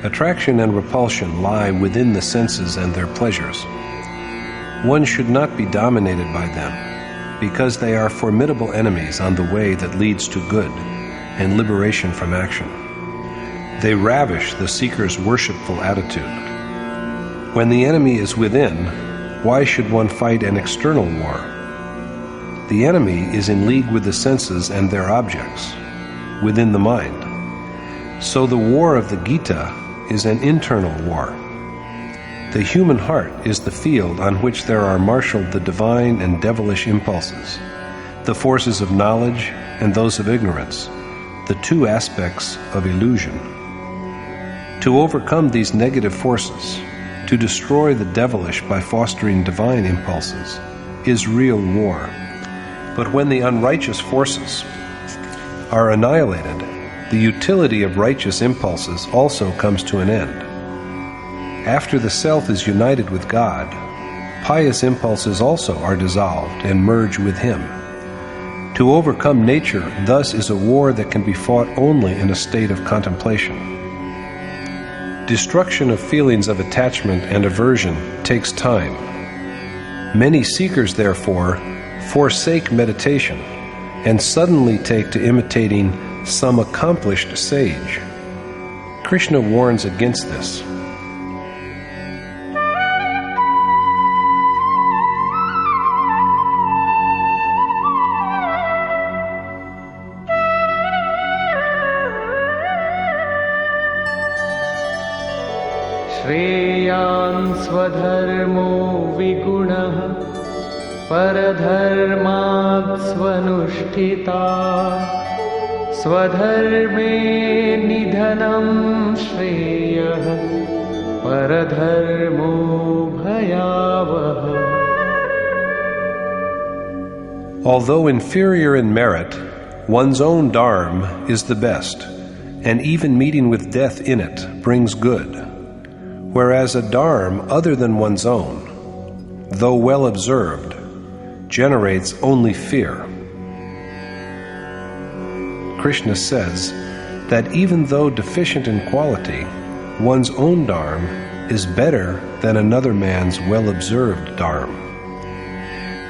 Attraction and repulsion lie within the senses and their pleasures. One should not be dominated by them, because they are formidable enemies on the way that leads to good and liberation from action. They ravish the seeker's worshipful attitude. When the enemy is within, why should one fight an external war? The enemy is in league with the senses and their objects, within the mind. So the war of the Gita is an internal war. The human heart is the field on which there are marshaled the divine and devilish impulses, the forces of knowledge and those of ignorance, the two aspects of illusion. To overcome these negative forces, to destroy the devilish by fostering divine impulses, is real war. But when the unrighteous forces are annihilated, the utility of righteous impulses also comes to an end. After the self is united with God, pious impulses also are dissolved and merge with Him. To overcome nature thus is a war that can be fought only in a state of contemplation. Destruction of feelings of attachment and aversion takes time. Many seekers, therefore, forsake meditation and suddenly take to imitating some accomplished sage. Krishna warns against this. Shreyan swadharmo vigunah paradharmat svanushtita swadharme nidhanam shreyah paradharmo bhayavah. Although inferior in merit, one's own dharma is the best, and even meeting with death in it brings good. Whereas a dharma other than one's own, though well observed, generates only fear. Krishna says that even though deficient in quality, one's own dharma is better than another man's well-observed dharma.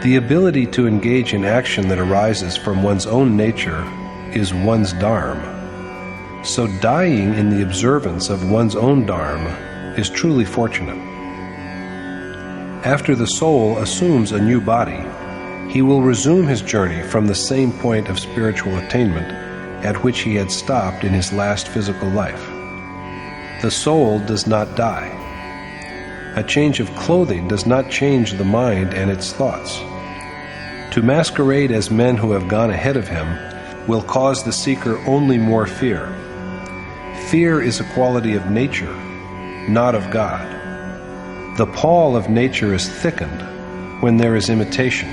The ability to engage in action that arises from one's own nature is one's dharma. So dying in the observance of one's own dharma is truly fortunate. After the soul assumes a new body, he will resume his journey from the same point of spiritual attainment at which he had stopped in his last physical life. The soul does not die. A change of clothing does not change the mind and its thoughts. To masquerade as men who have gone ahead of him will cause the seeker only more fear. Fear is a quality of nature, not of God. The pall of nature is thickened when there is imitation.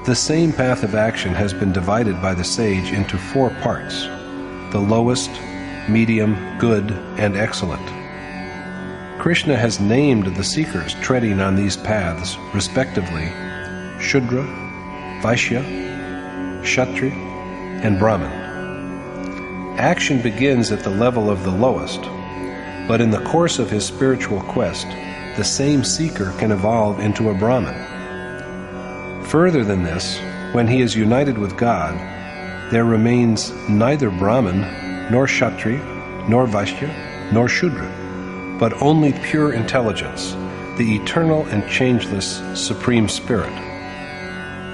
The same path of action has been divided by the sage into 4 parts: the lowest, medium, good, and excellent. Krishna has named the seekers treading on these paths, respectively, Shudra, Vaishya, Kshatriya, and Brahman. Action begins at the level of the lowest, but in the course of his spiritual quest, the same seeker can evolve into a Brahman. Further than this, when he is united with God, there remains neither Brahman, nor Kshatriya, nor Vaishya, nor Shudra, but only pure intelligence, the eternal and changeless Supreme Spirit.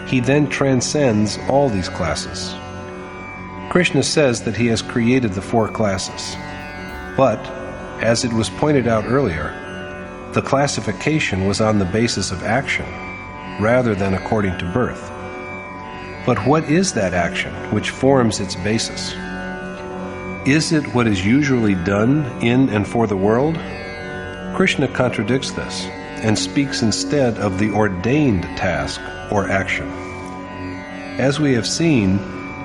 He then transcends all these classes. Krishna says that he has created the four classes, but, as it was pointed out earlier, the classification was on the basis of action, rather than according to birth. But what is that action which forms its basis? Is it what is usually done in and for the world? Krishna contradicts this and speaks instead of the ordained task or action. As we have seen,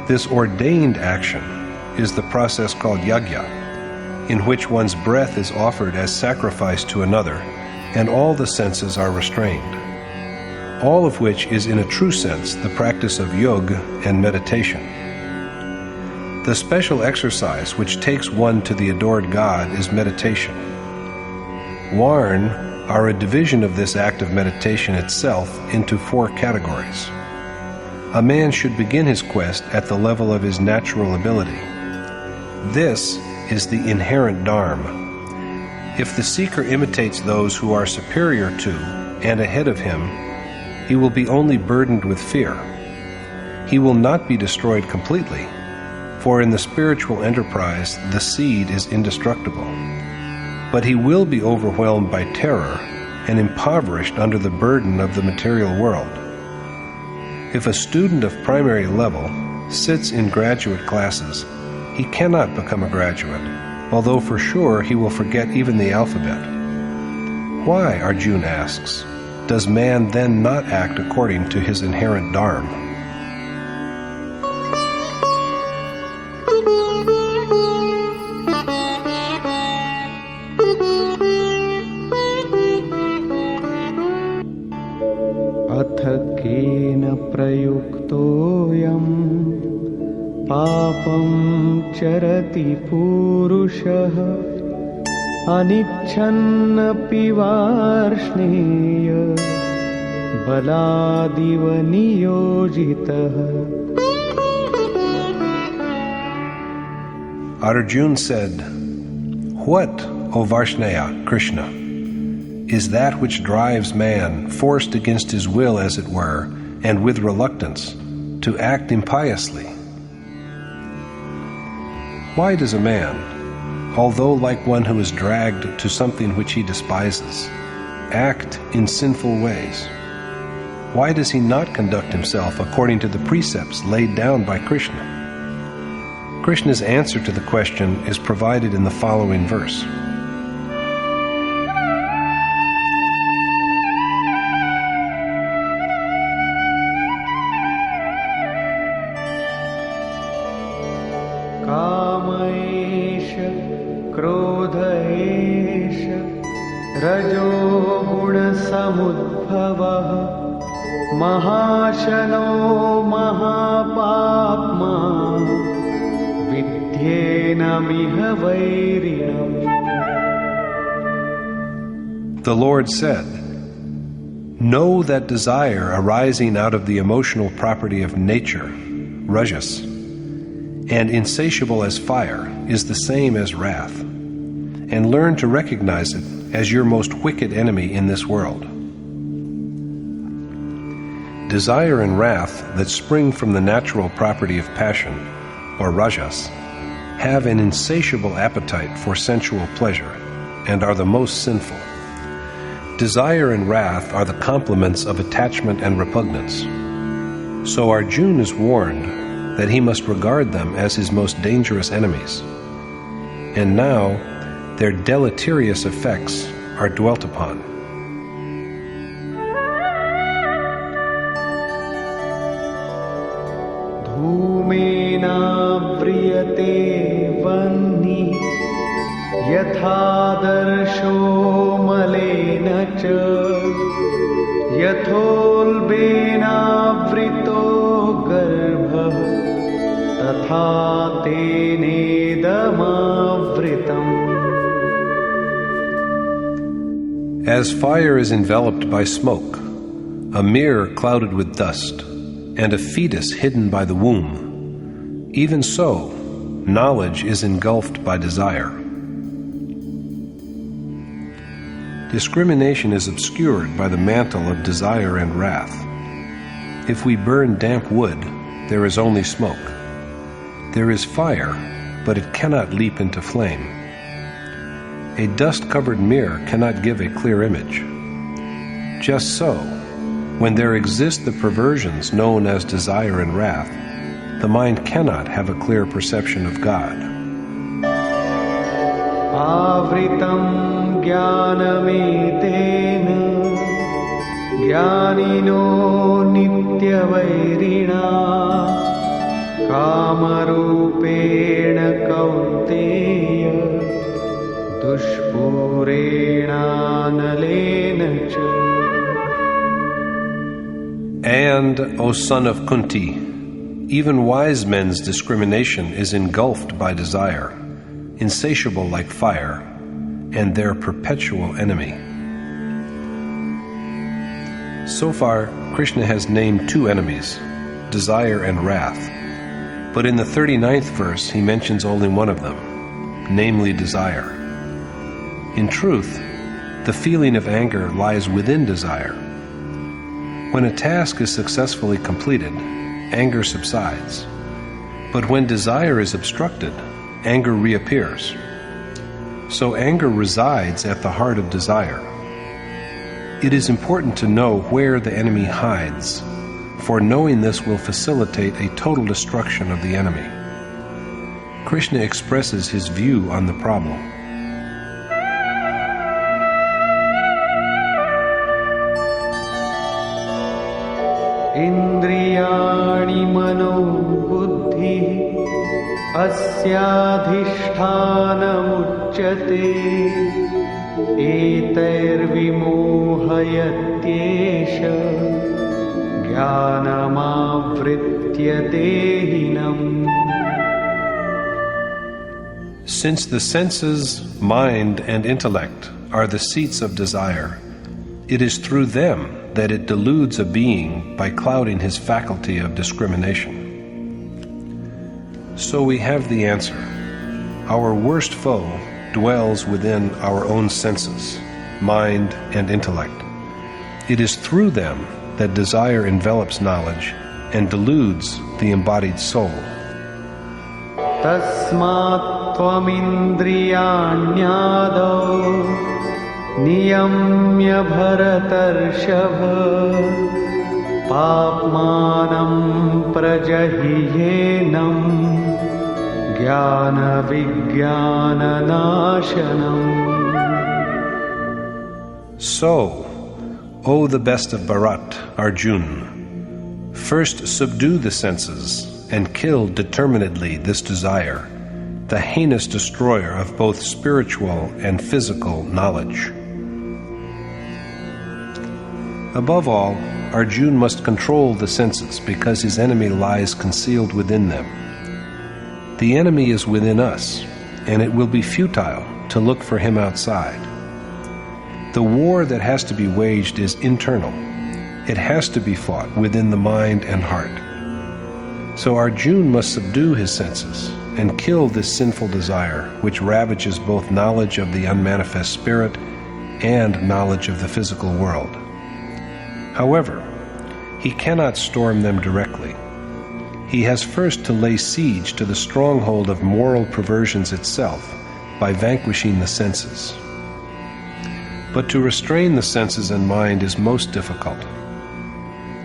this ordained action is the process called yajna, in which one's breath is offered as sacrifice to another, and all the senses are restrained. All of which is in a true sense the practice of yoga and meditation. The special exercise which takes one to the adored God is meditation. Varn are a division of this act of meditation itself into four categories. A man should begin his quest at the level of his natural ability. This is the inherent dharma. If the seeker imitates those who are superior to and ahead of him, he will be only burdened with fear. He will not be destroyed completely, for in the spiritual enterprise the seed is indestructible. But he will be overwhelmed by terror and impoverished under the burden of the material world. If a student of primary level sits in graduate classes, he cannot become a graduate, although for sure he will forget even the alphabet. Why, Arjuna asks, does man then not act according to his inherent dharma? अथ केन प्रयुक्तोऽयं पापं चरति पुरुषः अनिच्छन्नपि Varshney बलादिव नियोजितः. Arjuna said, "What, O Varshnaya, Krishna, is that which drives man, forced against his will as it were, and with reluctance, to act impiously? Why does a man, although like one who is dragged to something which he despises, act in sinful ways? Why does he not conduct himself according to the precepts laid down by Krishna?" Krishna's answer to the question is provided in the following verse. क्रोधेश रजो गुणसमुद्भवः महाशनो महापाप्मा विद्येनमिह वैरिणम्. The Lord said, "Know that desire arising out of the emotional property of nature, rajas, and insatiable as fire, is the same as wrath, and learn to recognize it as your most wicked enemy in this world." Desire and wrath that spring from the natural property of passion, or rajas, have an insatiable appetite for sensual pleasure, and are the most sinful. Desire and wrath are the complements of attachment and repugnance. So Arjuna is warned that he must regard them as his most dangerous enemies. And now, their deleterious effects are dwelt upon. धूमेना व्रियते वह्निः यथादर्शो यथा तेनेदमावृतम्. As fire is enveloped by smoke, a mirror clouded with dust, and a fetus hidden by the womb, even so, knowledge is engulfed by desire. Discrimination is obscured by the mantle of desire and wrath. If we burn damp wood, there is only smoke. There is fire, but it cannot leap into flame. A dust-covered mirror cannot give a clear image. Just so, when there exist the perversions known as desire and wrath, the mind cannot have a clear perception of God. Avritam jnanametena jnanino nityavairina kamarupena kaunteya dushpurena nalena cha. And, O son of Kunti, even wise men's discrimination is engulfed by desire, insatiable like fire, and their perpetual enemy. So far, Krishna has named two enemies, desire and wrath, but in the 39th verse he mentions only one of them, namely desire. In truth, the feeling of anger lies within desire. When a task is successfully completed, anger subsides. But when desire is obstructed, anger reappears. So anger resides at the heart of desire. It is important to know where the enemy hides, for knowing this will facilitate a total destruction of the enemy. Krishna expresses his view on the problem. Indriyani mano buddhi asyadhisthanamuchyate etairvimohayatyesha jnanamavritya dehinam. Since the senses, mind, and intellect are the seats of desire, it is through them that it deludes a being by clouding his faculty of discrimination. So we have the answer. Our worst foe dwells within our own senses, mind, and intellect. It is through them that desire envelops knowledge and deludes the embodied soul. Tasmat tvamindriyanyado niyamya bharatarshava papmanam prajahiyenam jnana vijnana nashanam. So, O the best of Bharat, Arjuna, first subdue the senses and kill determinedly this desire, the heinous destroyer of both spiritual and physical knowledge. Above all, Arjuna must control the senses because his enemy lies concealed within them. The enemy is within us, and it will be futile to look for him outside. The war that has to be waged is internal. It has to be fought within the mind and heart. So Arjuna must subdue his senses and kill this sinful desire which ravages both knowledge of the unmanifest spirit and knowledge of the physical world. However, he cannot storm them directly. He has first to lay siege to the stronghold of moral perversions itself by vanquishing the senses. But to restrain the senses and mind is most difficult.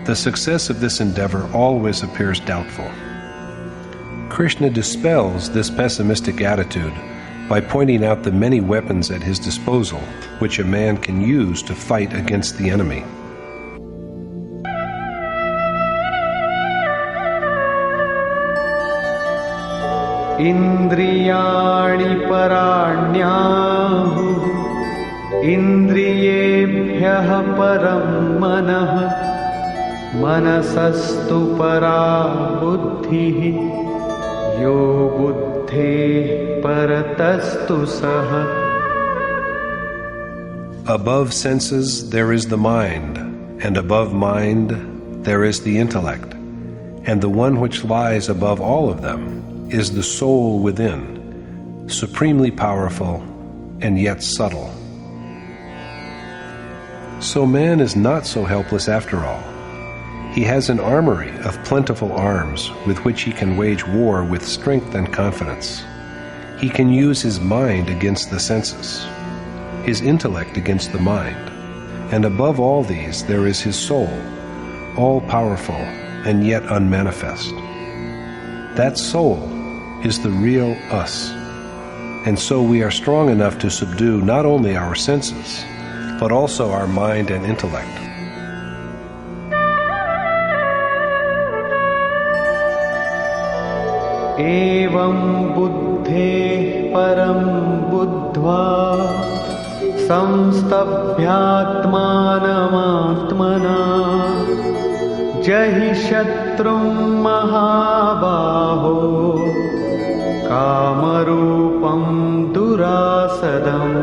The success of this endeavor always appears doubtful. Krishna dispels this pessimistic attitude by pointing out the many weapons at his disposal which a man can use to fight against the enemy. Indriyani paranyahu indriyebhyah param manah manasastu para buddhi यो बुद्धेः परतस्तु सः. Above senses there is the mind, and above mind there is the intellect, and the one which lies above all of them is the soul within, supremely powerful and yet subtle. So man is not so helpless after all. He has an armory of plentiful arms with which he can wage war with strength and confidence. He can use his mind against the senses, his intellect against the mind, and above all these there is his soul, all-powerful and yet unmanifest. That soul is the real us, and so we are strong enough to subdue not only our senses, but also our mind and intellect. एवं बुद्धेः परं बुद्ध्वा संस्तभ्यात्मानमात्मना जहि शत्रुं महाबाहो कामरूपं दुरासदम्.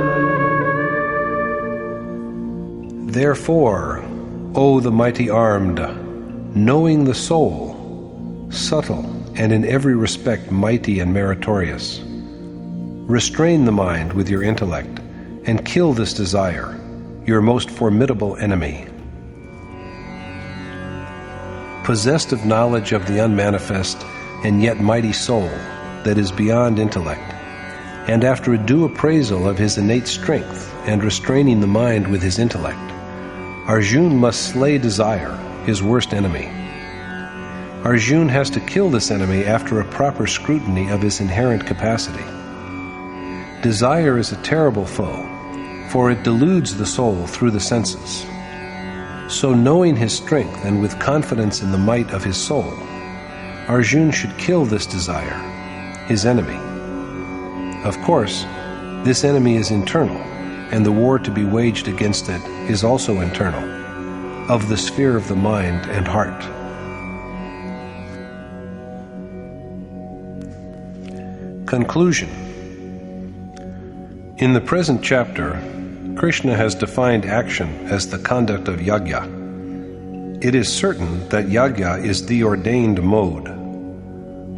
Therefore, O the mighty armed, knowing the soul, subtle and in every respect mighty and meritorious, restrain the mind with your intellect and kill this desire, your most formidable enemy. Possessed of knowledge of the unmanifest and yet mighty soul that is beyond intellect, and after a due appraisal of his innate strength and restraining the mind with his intellect, Arjuna must slay desire, his worst enemy. Arjuna has to kill this enemy after a proper scrutiny of his inherent capacity. Desire is a terrible foe, for it deludes the soul through the senses. So knowing his strength and with confidence in the might of his soul, Arjuna should kill this desire, his enemy. Of course, this enemy is internal, and the war to be waged against it is also internal, of the sphere of the mind and heart. Conclusion. In the present chapter, Krishna has defined action as the conduct of yajna. It is certain that yajna is the ordained mode.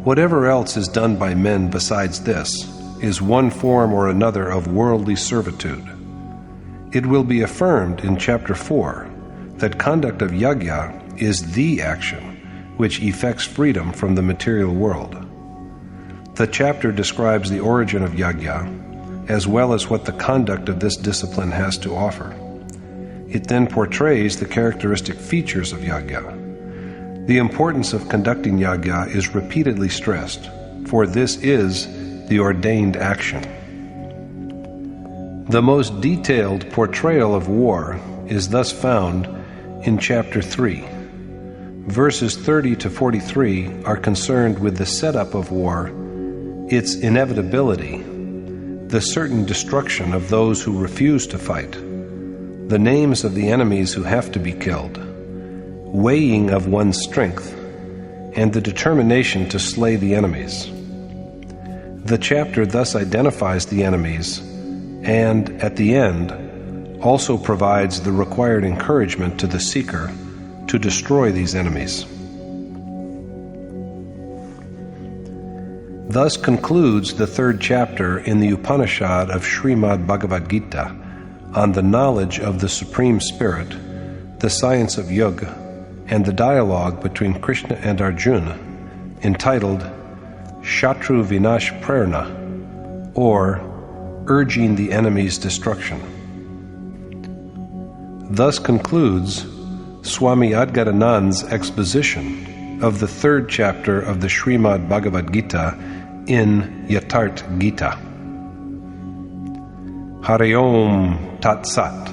Whatever else is done by men besides this is one form or another of worldly servitude. It will be affirmed in chapter 4 that conduct of yajna is the action which effects freedom from the material world. The chapter describes the origin of yajna, as well as what the conduct of this discipline has to offer. It then portrays the characteristic features of yajna. The importance of conducting yajna is repeatedly stressed, for this is the ordained action. The most detailed portrayal of war is thus found in chapter 3. Verses 30 to 43 are concerned with the setup of war, its inevitability, the certain destruction of those who refuse to fight, the names of the enemies who have to be killed, weighing of one's strength, and the determination to slay the enemies. The chapter thus identifies the enemies and, at the end, also provides the required encouragement to the seeker to destroy these enemies. Thus concludes the third chapter in the Upanishad of Srimad Bhagavad Gita on the knowledge of the Supreme Spirit, the science of yoga, and the dialogue between Krishna and Arjuna, entitled Shatru Vinash Prerna, or Urging the Enemy's Destruction. Thus concludes Swami Adgadanand's exposition of the third chapter of the Srimad Bhagavad Gita in Yatharth Gita. Hari Om Tat Sat.